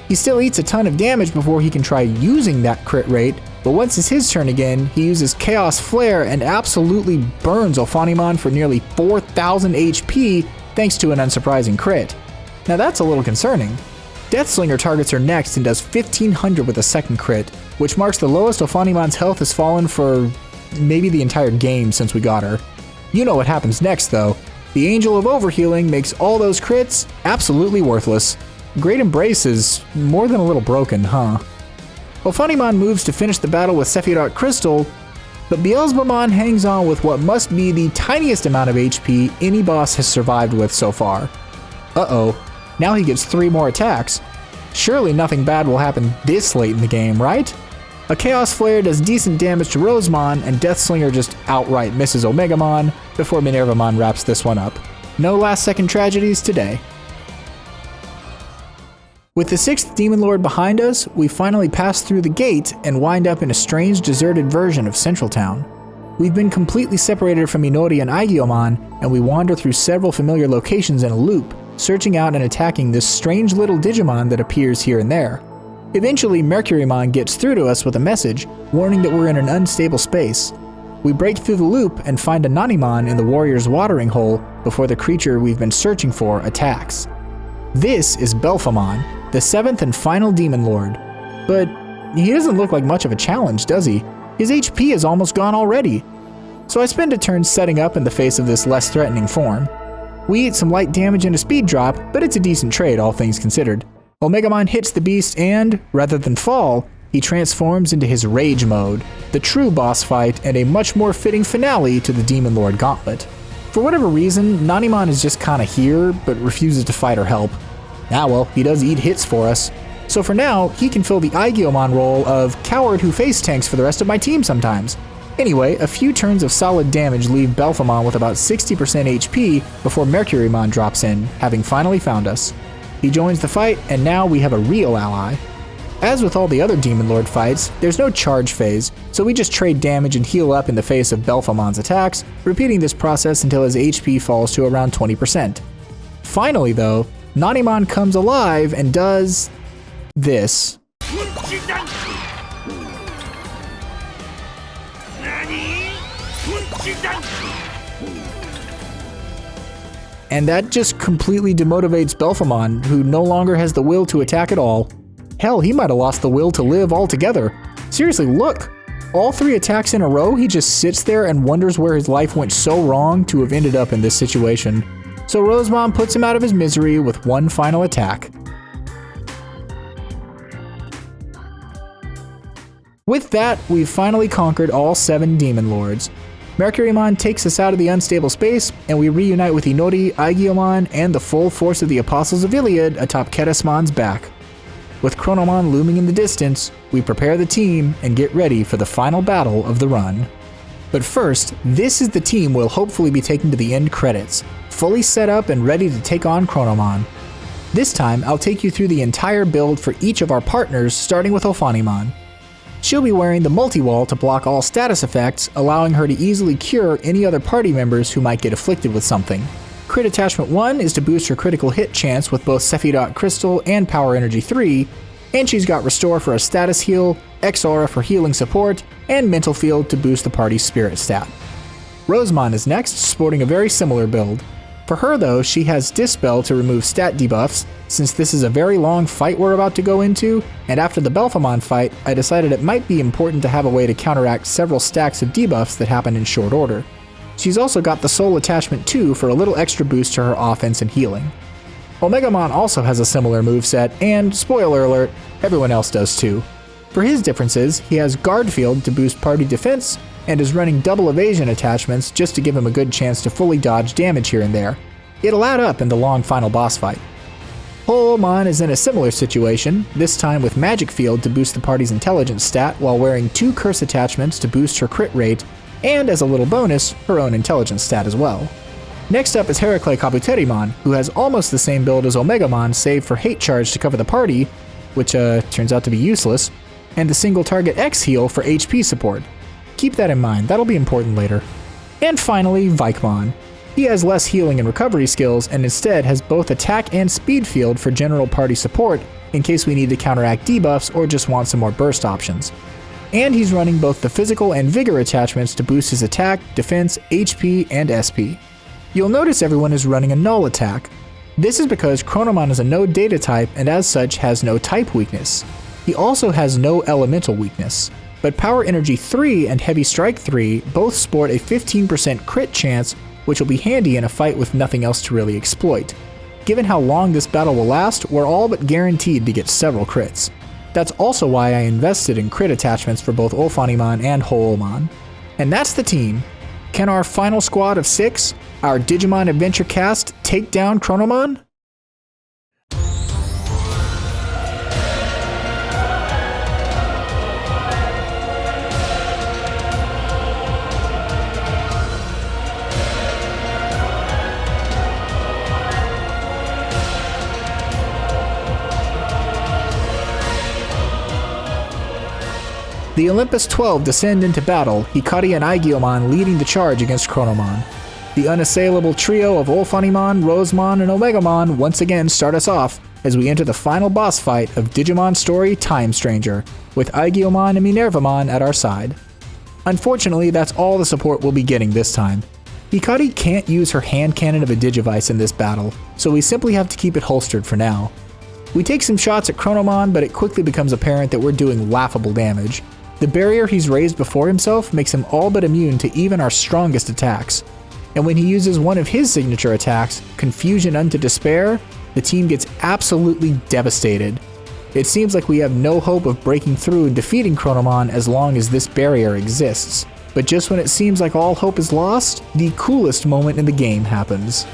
He still eats a ton of damage before he can try using that crit rate, but once it's his turn again, he uses Chaos Flare and absolutely burns Ophanimonn for nearly 4,000 HP thanks to an unsurprising crit. Now that's a little concerning. Deathslinger targets her next and does 1500 with a second crit, which marks the lowest Ophanemon's health has fallen for maybe the entire game since we got her. You know what happens next though. The Angel of Overhealing makes all those crits absolutely worthless. Great Embrace is more than a little broken, huh? Ophanemon moves to finish the battle with Sephiroth Crystal, but Beelzebumon hangs on with what must be the tiniest amount of HP any boss has survived with so far. Uh-oh, now he gets 3 more attacks. Surely nothing bad will happen this late in the game, right? A Chaos Flare does decent damage to Rosemon, and Deathslinger just outright misses Omegamon before Minervamon wraps this one up. No last-second tragedies today. With the 6th Demon Lord behind us, we finally pass through the gate and wind up in a strange deserted version of Central Town. We've been completely separated from Inori and Aegiomon, and we wander through several familiar locations in a loop, searching out and attacking this strange little Digimon that appears here and there. Eventually, Mercurymon gets through to us with a message, warning that we're in an unstable space. We break through the loop and find a Nanimon in the warrior's watering hole before the creature we've been searching for attacks. This is Belphemon, the 7th and final Demon Lord. But he doesn't look like much of a challenge, does he? His HP is almost gone already. So I spend a turn setting up in the face of this less threatening form. We eat some light damage and a speed drop, but it's a decent trade all things considered. Omegamon hits the beast and, rather than fall, he transforms into his Rage mode, the true boss fight and a much more fitting finale to the Demon Lord Gauntlet. For whatever reason, Nanimon is just kinda here, but refuses to fight or help. Ah well, he does eat hits for us. So for now, he can fill the Aegiomon role of coward who face tanks for the rest of my team sometimes. Anyway, a few turns of solid damage leave Belphemon with about 60% HP before Mercurymon drops in, having finally found us. He joins the fight, and now we have a real ally. As with all the other Demon Lord fights, there's no charge phase, so we just trade damage and heal up in the face of Belphemon's attacks, repeating this process until his HP falls to around 20%. Finally though, Nanimon comes alive and does this. And that just completely demotivates Belphemon, who no longer has the will to attack at all. Hell, he might have lost the will to live altogether. Seriously, look! All 3 attacks in a row, he just sits there and wonders where his life went so wrong to have ended up in this situation. So Rosemon puts him out of his misery with one final attack. With that, we've finally conquered all 7 Demon Lords. Mercurymon takes us out of the unstable space, and we reunite with Inori, Aegiomon, and the full force of the Apostles of Iliad atop Catastrophe's back. With Chronomon looming in the distance, we prepare the team and get ready for the final battle of the run. But first, this is the team we'll hopefully be taking to the end credits, fully set up and ready to take on Chronomon. This time, I'll take you through the entire build for each of our partners, starting with Ophanemon. She'll be wearing the multi-wall to block all status effects, allowing her to easily cure any other party members who might get afflicted with something. Crit Attachment 1 is to boost her critical hit chance with both Sephiroth Crystal and Power Energy 3, and she's got Restore for a status heal, X-Aura for healing support, and Mental Field to boost the party's spirit stat. Rosemon is next, sporting a very similar build. For her though, she has Dispel to remove stat debuffs, since this is a very long fight we're about to go into, and after the Belphemon fight, I decided it might be important to have a way to counteract several stacks of debuffs that happen in short order. She's also got the Soul Attachment 2 for a little extra boost to her offense and healing. Omegamon also has a similar moveset, and spoiler alert, everyone else does too. For his differences, he has Guard Field to boost party defense, and is running double evasion attachments just to give him a good chance to fully dodge damage here and there. It'll add up in the long final boss fight. Holomon is in a similar situation, this time with Magic Field to boost the party's intelligence stat while wearing 2 curse attachments to boost her crit rate, and as a little bonus, her own intelligence stat as well. Next up is TyrantKabuterimon, who has almost the same build as Omegamon save for Hate Charge to cover the party, which turns out to be useless, and the single target X heal for HP support. Keep that in mind, that'll be important later. And finally, Vikemon. He has less healing and recovery skills and instead has both attack and speed field for general party support in case we need to counteract debuffs or just want some more burst options. And he's running both the physical and vigor attachments to boost his attack, defense, HP, and SP. You'll notice everyone is running a null attack. This is because Chronomon is a no data type and as such has no type weakness. He also has no elemental weakness, but Power Energy 3 and Heavy Strike 3 both sport a 15% crit chance, which will be handy in a fight with nothing else to really exploit. Given how long this battle will last, we're all but guaranteed to get several crits. That's also why I invested in crit attachments for both Ulfanimon and Ho'omon. And that's the team. Can our final squad of 6, our Digimon Adventure cast, take down Chronomon? The Olympus 12 descend into battle, Hikari and Aegiomon leading the charge against Chronomon. The unassailable trio of Ulfanimon, Rosemon, and Omegamon once again start us off as we enter the final boss fight of Digimon Story Time Stranger, with Aegiomon and Minervamon at our side. Unfortunately, that's all the support we'll be getting this time. Hikari can't use her hand cannon of a Digivice in this battle, so we simply have to keep it holstered for now. We take some shots at Chronomon, but it quickly becomes apparent that we're doing laughable damage. The barrier he's raised before himself makes him all but immune to even our strongest attacks. And when he uses one of his signature attacks, Confusion unto Despair, the team gets absolutely devastated. It seems like we have no hope of breaking through and defeating Chronomon as long as this barrier exists. But just when it seems like all hope is lost, the coolest moment in the game happens.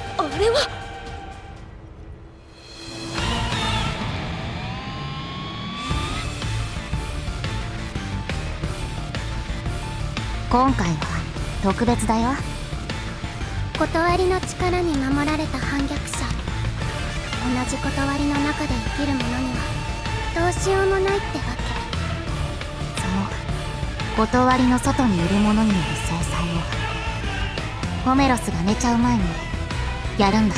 今回は特別だよ。断りの力に守られた反逆者。同じ断りの中で生きる者にはどうしようもないってわけ。その断りの外にいる者による制裁をホメロスが寝ちゃう前にやるんだ。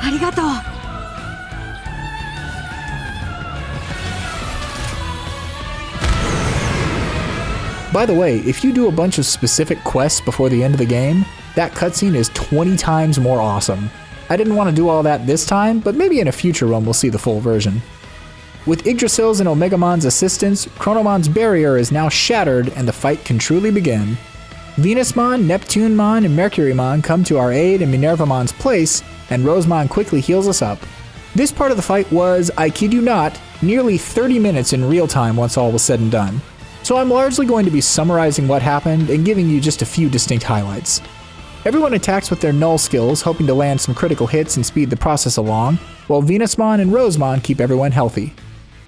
ありがとう。By the way, if you do a bunch of specific quests before the end of the game, that cutscene is 20 times more awesome. I didn't want to do all that this time, but maybe in a future run we'll see the full version. With Yggdrasil's and Omegamon's assistance, Chronomon's barrier is now shattered and the fight can truly begin. Venusmon, Neptunemon, and Mercurymon come to our aid in Minervamon's place, and Rosemon quickly heals us up. This part of the fight was, I kid you not, nearly 30 minutes in real time once all was said and done. So I'm largely going to be summarizing what happened and giving you just a few distinct highlights. Everyone attacks with their null skills, hoping to land some critical hits and speed the process along, while Venusmon and Rosemon keep everyone healthy.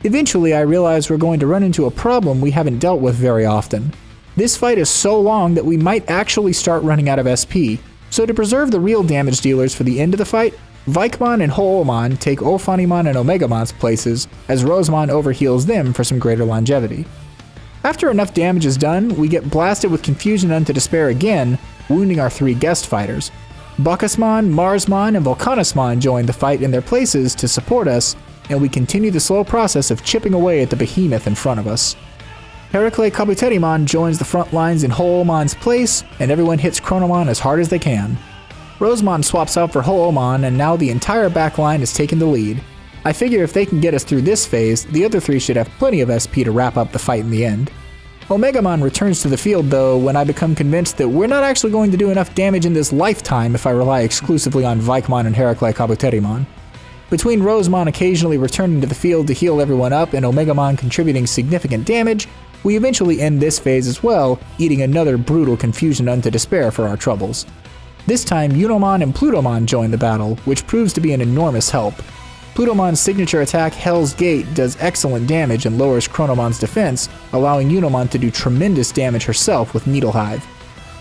Eventually I realize we're going to run into a problem we haven't dealt with very often. This fight is so long that we might actually start running out of SP, so to preserve the real damage dealers for the end of the fight, Vikemon and Ho'omon take Ulfanimon and Omegamon's places, as Rosemon overheals them for some greater longevity. After enough damage is done, we get blasted with Confusion unto Despair again, wounding our 3 guest fighters. Bacchusmon, Marsmon, and Volcanismon join the fight in their places to support us, and we continue the slow process of chipping away at the behemoth in front of us. TyrantKabuterimon joins the front lines in Ho'omon's place, and everyone hits Chronomon as hard as they can. Rosemon swaps out for Ho'omon, and now the entire back line is taking the lead. I figure if they can get us through this phase, the other 3 should have plenty of SP to wrap up the fight in the end. Omegamon returns to the field though when I become convinced that we're not actually going to do enough damage in this lifetime if I rely exclusively on Vikemon and TyrantKabuterimon. Between Rosemon occasionally returning to the field to heal everyone up and Omegamon contributing significant damage, we eventually end this phase as well, eating another brutal Confusion unto Despair for our troubles. This time Unamon and Plutomon join the battle, which proves to be an enormous help. Plutomon's signature attack Hell's Gate does excellent damage and lowers Chronomon's defense, allowing Unamon to do tremendous damage herself with Needlehive.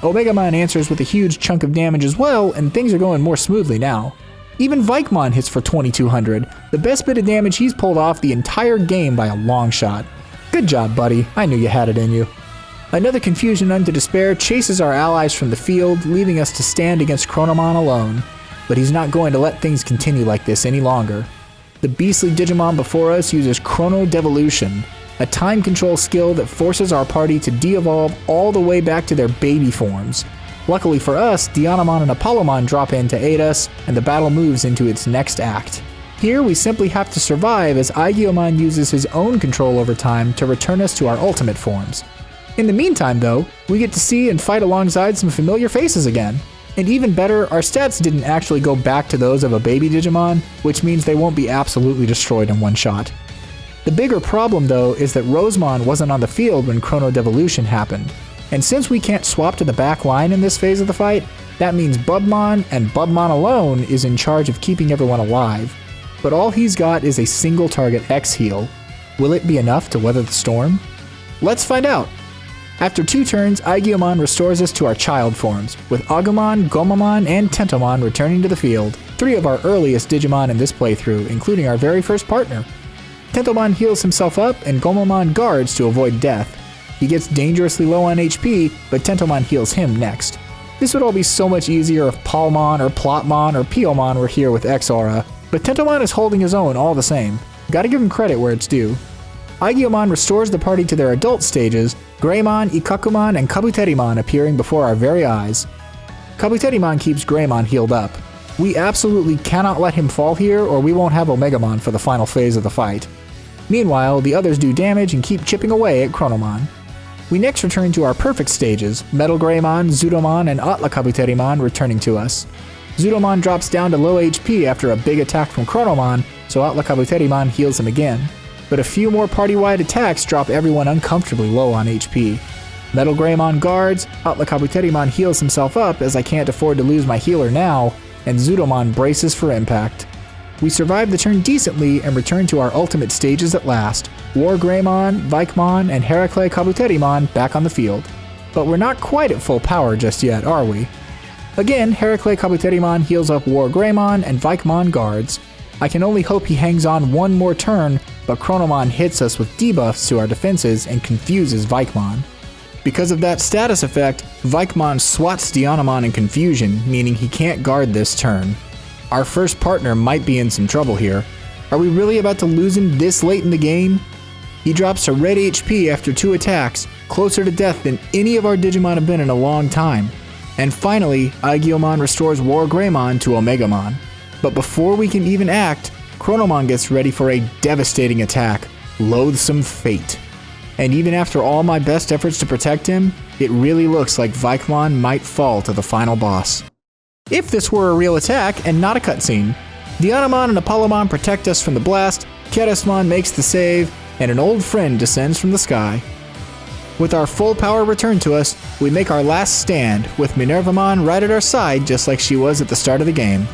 Omegamon answers with a huge chunk of damage as well, and things are going more smoothly now. Even Vikemon hits for 2200, the best bit of damage he's pulled off the entire game by a long shot. Good job, buddy. I knew you had it in you. Another confusion unto despair chases our allies from the field, leaving us to stand against Chronomon alone. But he's not going to let things continue like this any longer. The beastly Digimon before us uses Chronodevolution, a time control skill that forces our party to de-evolve all the way back to their baby forms. Luckily for us, Dianamon and Apollomon drop in to aid us, and the battle moves into its next act. Here we simply have to survive as Aegiomon uses his own control over time to return us to our ultimate forms. In the meantime though, we get to see and fight alongside some familiar faces again. And even better, our stats didn't actually go back to those of a baby Digimon, which means they won't be absolutely destroyed in one shot. The bigger problem though is that Rosemon wasn't on the field when Chronodevolution happened. And since we can't swap to the back line in this phase of the fight, that means Bubmon, and Bubmon alone, is in charge of keeping everyone alive. But all he's got is a single target X heal. Will it be enough to weather the storm? Let's find out! After 2 turns, Aegiomon restores us to our child forms, with Agumon, Gomamon, and Tentomon returning to the field, 3 of our earliest Digimon in this playthrough, including our very first partner. Tentomon heals himself up, and Gomamon guards to avoid death. He gets dangerously low on HP, but Tentomon heals him next. This would all be so much easier if Palmon or Plotmon or Piomon were here with X-Aura, but Tentomon is holding his own all the same. Gotta give him credit where it's due. Aegiomon restores the party to their adult stages, Greymon, Ikakumon, and Kabuterimon appearing before our very eyes. Kabuterimon keeps Greymon healed up. We absolutely cannot let him fall here or we won't have Omegamon for the final phase of the fight. Meanwhile, the others do damage and keep chipping away at Chronomon. We next return to our perfect stages, Metal Greymon, Zudomon, and Atlakabuterimon returning to us. Zudomon drops down to low HP after a big attack from Chronomon, so Atlakabuterimon heals him again. But a few more party-wide attacks drop everyone uncomfortably low on HP. Metal Greymon guards, Atlakabuterimon heals himself up as I can't afford to lose my healer now, and Zudomon braces for impact. We survive the turn decently and return to our ultimate stages at last, War Greymon, Vikemon, and TyrantKabuterimon back on the field. But we're not quite at full power just yet, are we? Again, TyrantKabuterimon heals up War Greymon and Vikemon guards. I can only hope he hangs on one more turn, but Chronomon hits us with debuffs to our defenses and confuses Vikemon. Because of that status effect, Vikemon swats Dianamon in confusion, meaning he can't guard this turn. Our first partner might be in some trouble here. Are we really about to lose him this late in the game? He drops to red HP after 2 attacks, closer to death than any of our Digimon have been in a long time. And finally, Aegiomon restores War Greymon to Omegamon. But before we can even act, Chronomon gets ready for a devastating attack, Loathsome Fate. And even after all my best efforts to protect him, it really looks like Vikemon might fall to the final boss. If this were a real attack and not a cutscene, Dianamon and Apollomon protect us from the blast, Catastrophe makes the save, and an old friend descends from the sky. With our full power returned to us, we make our last stand, with Minervamon right at our side just like she was at the start of the game.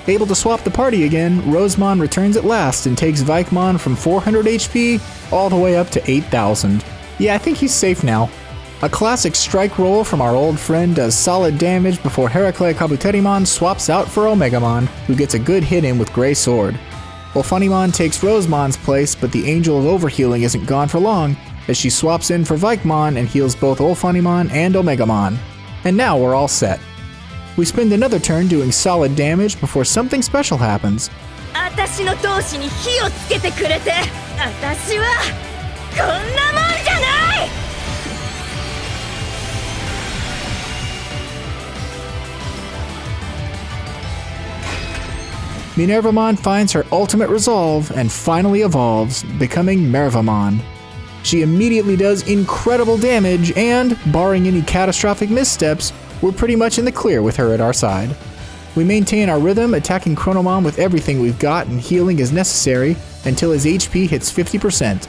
Able to swap the party again, Rosemon returns at last and takes Vikemon from 400 HP all the way up to 8,000. Yeah, I think he's safe now. A classic strike roll from our old friend does solid damage before TyrantKabuterimon swaps out for Omegamon, who gets a good hit in with Grey Sword. Ulfanimon takes Rosemon's place, but the Angel of Overhealing isn't gone for long, as she swaps in for Vikemon and heals both Ulfanimon and Omegamon. And now we're all set. We spend another turn doing solid damage before something special happens. 私の闘志に火をつけてくれて、私はこんなもんじゃない! Minervamon finds her ultimate resolve and finally evolves, becoming Mervamon. She immediately does incredible damage and, barring any catastrophic missteps, we're pretty much in the clear with her at our side. We maintain our rhythm, attacking Chronomon with everything we've got and healing as necessary until his HP hits 50%.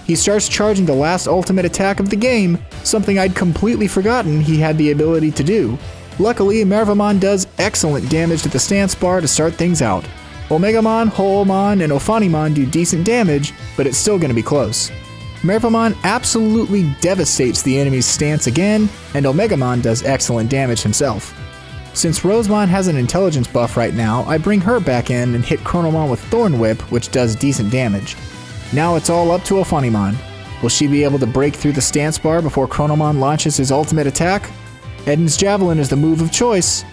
He starts charging the last ultimate attack of the game, something I'd completely forgotten he had the ability to do. Luckily, Mervamon does excellent damage to the stance bar to start things out. Omegamon, Hoomon, and Ulfanimon do decent damage, but it's still going to be close. Mervamon absolutely devastates the enemy's stance again, and Omegamon does excellent damage himself. Since Rosemon has an intelligence buff right now, I bring her back in and hit Chronomon with Thorn Whip, which does decent damage. Now it's all up to Ulfanimon. Will she be able to break through the stance bar before Chronomon launches his ultimate attack? Eden's Javelin is the move of choice,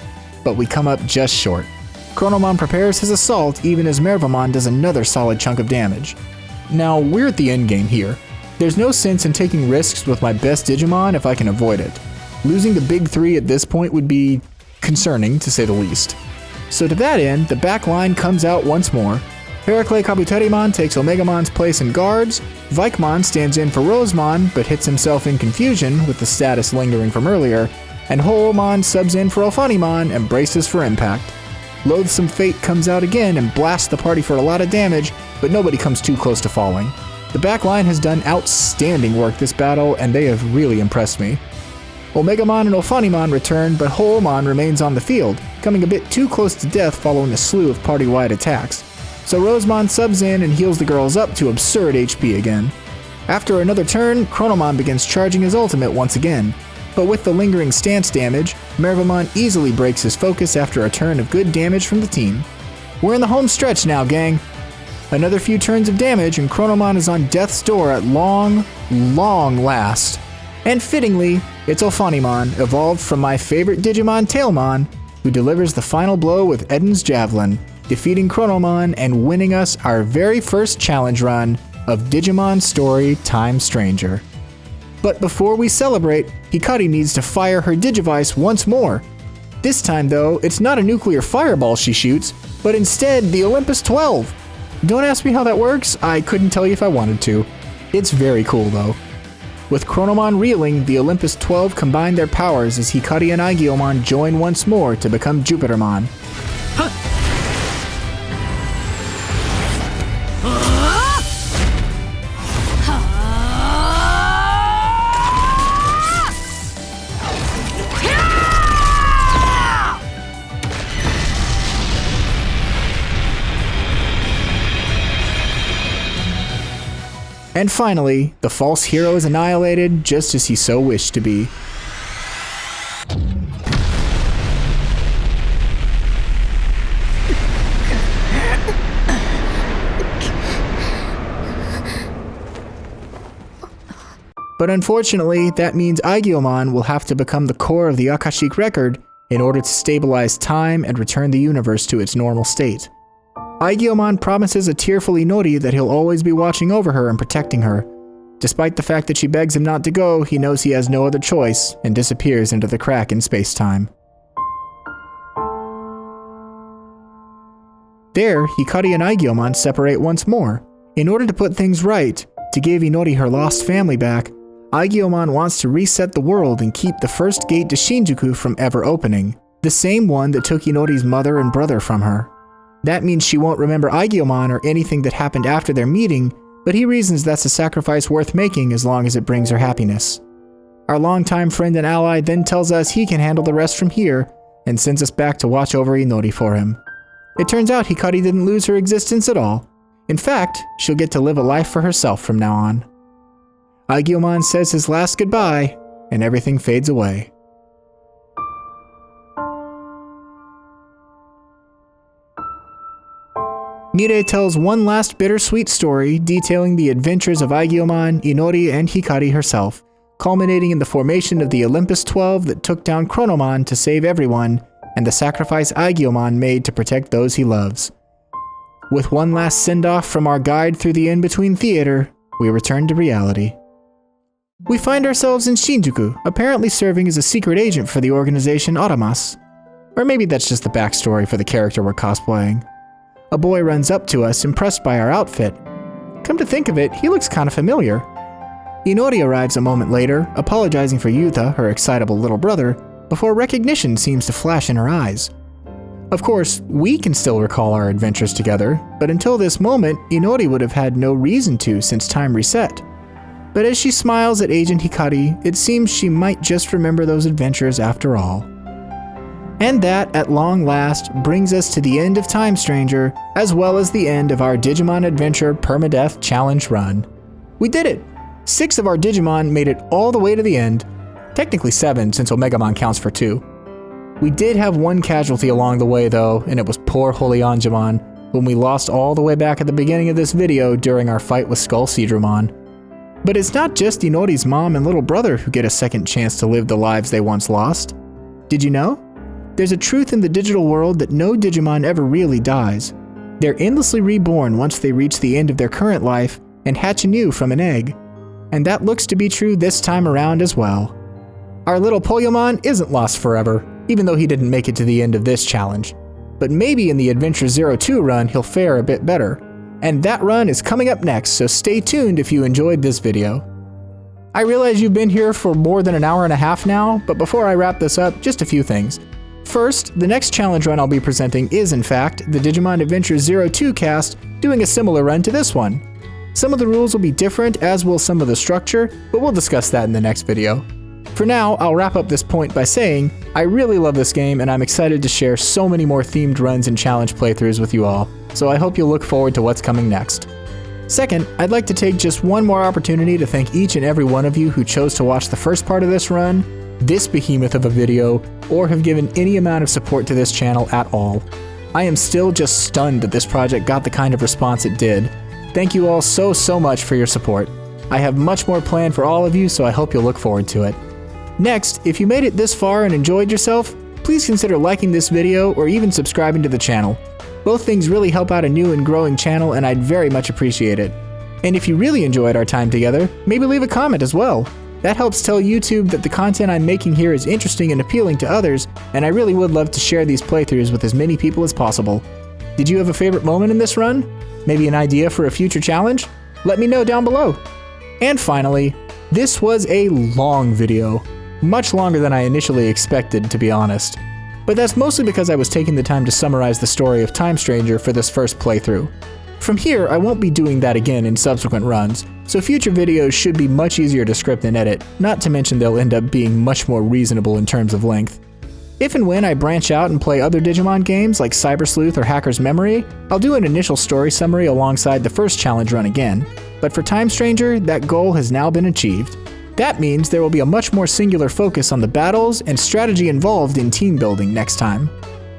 but we come up just short. Chronomon prepares his assault even as Mercurymon does another solid chunk of damage. Now, we're at the endgame here. There's no sense in taking risks with my best Digimon if I can avoid it. Losing the big three at this point would be concerning, to say the least. So to that end, the back line comes out once more. TyrantKabuterimon takes Omegamon's place in guards, Vikemon stands in for Rosemon but hits himself in confusion with the status lingering from earlier, and Hoelmon subs in for Alfanimon and braces for impact. Loathsome Fate comes out again and blasts the party for a lot of damage, but nobody comes too close to falling. The back line has done outstanding work this battle, and they have really impressed me. Omegamon and Alfanimon return, but Hoelmon remains on the field, coming a bit too close to death following a slew of party-wide attacks. So Rosemon subs in and heals the girls up to absurd HP again. After another turn, Chronomon begins charging his ultimate once again, but with the lingering stance damage, Mercurymon easily breaks his focus after a turn of good damage from the team. We're in the home stretch now, gang. Another few turns of damage and Chronomon is on death's door at long last. And fittingly, it's Alfanimon, evolved from my favorite Digimon Tailmon, who delivers the final blow with Eden's Javelin, defeating Chronomon and winning us our very first challenge run of Digimon Story Time Stranger. But before we celebrate, Hikari needs to fire her Digivice once more. This time though, it's not a nuclear fireball she shoots, but instead the Olympus 12. Don't ask me how that works, I couldn't tell you if I wanted to. It's very cool though. With Chronomon reeling, the Olympus 12 combine their powers as Hikari and Aegiomon join once more to become Jupitermon. And finally, the false hero is annihilated just as he so wished to be. But unfortunately, that means Aegiomon will have to become the core of the Akashic Record in order to stabilize time and return the universe to its normal state. Aegiomon promises a tearful Inori that he'll always be watching over her and protecting her. Despite the fact that she begs him not to go, he knows he has no other choice and disappears into the crack in space-time. There, Hikari and Aegiomon separate once more. In order to put things right, to give Inori her lost family back, Aegiomon wants to reset the world and keep the first gate to Shinjuku from ever opening, the same one that took Inori's mother and brother from her. That means she won't remember Aegiomon or anything that happened after their meeting, but he reasons that's a sacrifice worth making as long as it brings her happiness. Our longtime friend and ally then tells us he can handle the rest from here, and sends us back to watch over Inori for him. It turns out Hikari didn't lose her existence at all. In fact, she'll get to live a life for herself from now on. Aegiomon says his last goodbye, and everything fades away. Mire tells one last bittersweet story detailing the adventures of Aegiomon, Inori, and Hikari herself, culminating in the formation of the Olympus 12 that took down Chronomon to save everyone, and the sacrifice Aegiomon made to protect those he loves. With one last send-off from our guide through the in-between theater, we return to reality. We find ourselves in Shinjuku, apparently serving as a secret agent for the organization Aramas. Or maybe that's just the backstory for the character we're cosplaying. A boy runs up to us, impressed by our outfit. Come to think of it, he looks kind of familiar. Inori arrives a moment later, apologizing for Yuta, her excitable little brother, before recognition seems to flash in her eyes. Of course, we can still recall our adventures together, but until this moment, Inori would have had no reason to since time reset. But as she smiles at Agent Hikari, it seems she might just remember those adventures after all. And that, at long last, brings us to the end of Time Stranger, as well as the end of our Digimon Adventure Permadeath Challenge run. We did it! 6 of our Digimon made it all the way to the end. Technically 7, since Omegamon counts for 2. We did have one casualty along the way though, and it was poor Aegiomon, whom we lost all the way back at the beginning of this video during our fight with SkullSeadramon. But it's not just Inori's mom and little brother who get a second chance to live the lives they once lost. Did you know? There's a truth in the digital world that no Digimon ever really dies. They're endlessly reborn once they reach the end of their current life and hatch anew from an egg. And that looks to be true this time around as well. Our little Poyomon isn't lost forever, even though he didn't make it to the end of this challenge. But maybe in the Adventure 02 run he'll fare a bit better. And that run is coming up next, so stay tuned if you enjoyed this video. I realize you've been here for more than an hour and a half now, but before I wrap this up, just a few things. First, the next challenge run I'll be presenting is in fact the Digimon Adventure 02 cast doing a similar run to this one. Some of the rules will be different, as will some of the structure, but we'll discuss that in the next video. For now, I'll wrap up this point by saying, I really love this game and I'm excited to share so many more themed runs and challenge playthroughs with you all, so I hope you'll look forward to what's coming next. Second, I'd like to take just one more opportunity to thank each and every one of you who chose to watch the first part of this run, this behemoth of a video, or have given any amount of support to this channel at all. I am still just stunned that this project got the kind of response it did. Thank you all so much for your support. I have much more planned for all of you, so I hope you'll look forward to it. Next, if you made it this far and enjoyed yourself, please consider liking this video or even subscribing to the channel. Both things really help out a new and growing channel and I'd very much appreciate it. And if you really enjoyed our time together, maybe leave a comment as well. That helps tell YouTube that the content I'm making here is interesting and appealing to others, and I really would love to share these playthroughs with as many people as possible. Did you have a favorite moment in this run? Maybe an idea for a future challenge? Let me know down below. And finally, this was a long video. Much longer than I initially expected, to be honest. But that's mostly because I was taking the time to summarize the story of Time Stranger for this first playthrough. From here, I won't be doing that again in subsequent runs, so future videos should be much easier to script and edit, not to mention they'll end up being much more reasonable in terms of length. If and when I branch out and play other Digimon games like Cyber Sleuth or Hacker's Memory, I'll do an initial story summary alongside the first challenge run again. But for Time Stranger, that goal has now been achieved. That means there will be a much more singular focus on the battles and strategy involved in team building next time.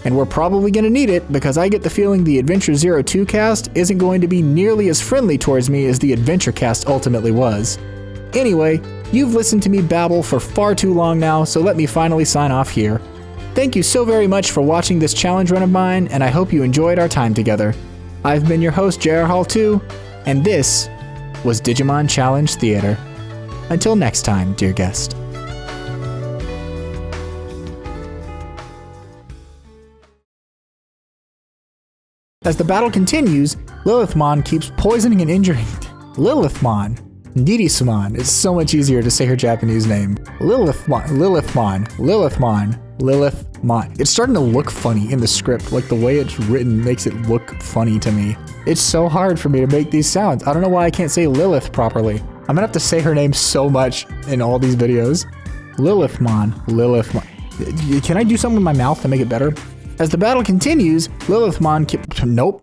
And we're probably going to need it because I get the feeling the Adventure 02 cast isn't going to be nearly as friendly towards me as the Adventure cast ultimately was. Anyway, you've listened to me babble for far too long now, so let me finally sign off here. Thank you so very much for watching this challenge run of mine, and I hope you enjoyed our time together. I've been your host, JR Hall 2, and this was Digimon Challenge Theatre. Until next time, dear guest. As the battle continues, Lilithmon keeps poisoning and injuring Lilithmon. Nidismon. It's so much easier to say her Japanese name. Lilithmon. It's starting to look funny in the script, like the way it's written makes it look funny to me. It's so hard for me to make these sounds. I don't know why I can't say Lilith properly. I'm gonna have to say her name so much in all these videos. Lilithmon. Can I do something with my mouth to make it better? As the battle continues, Lilithmon nope.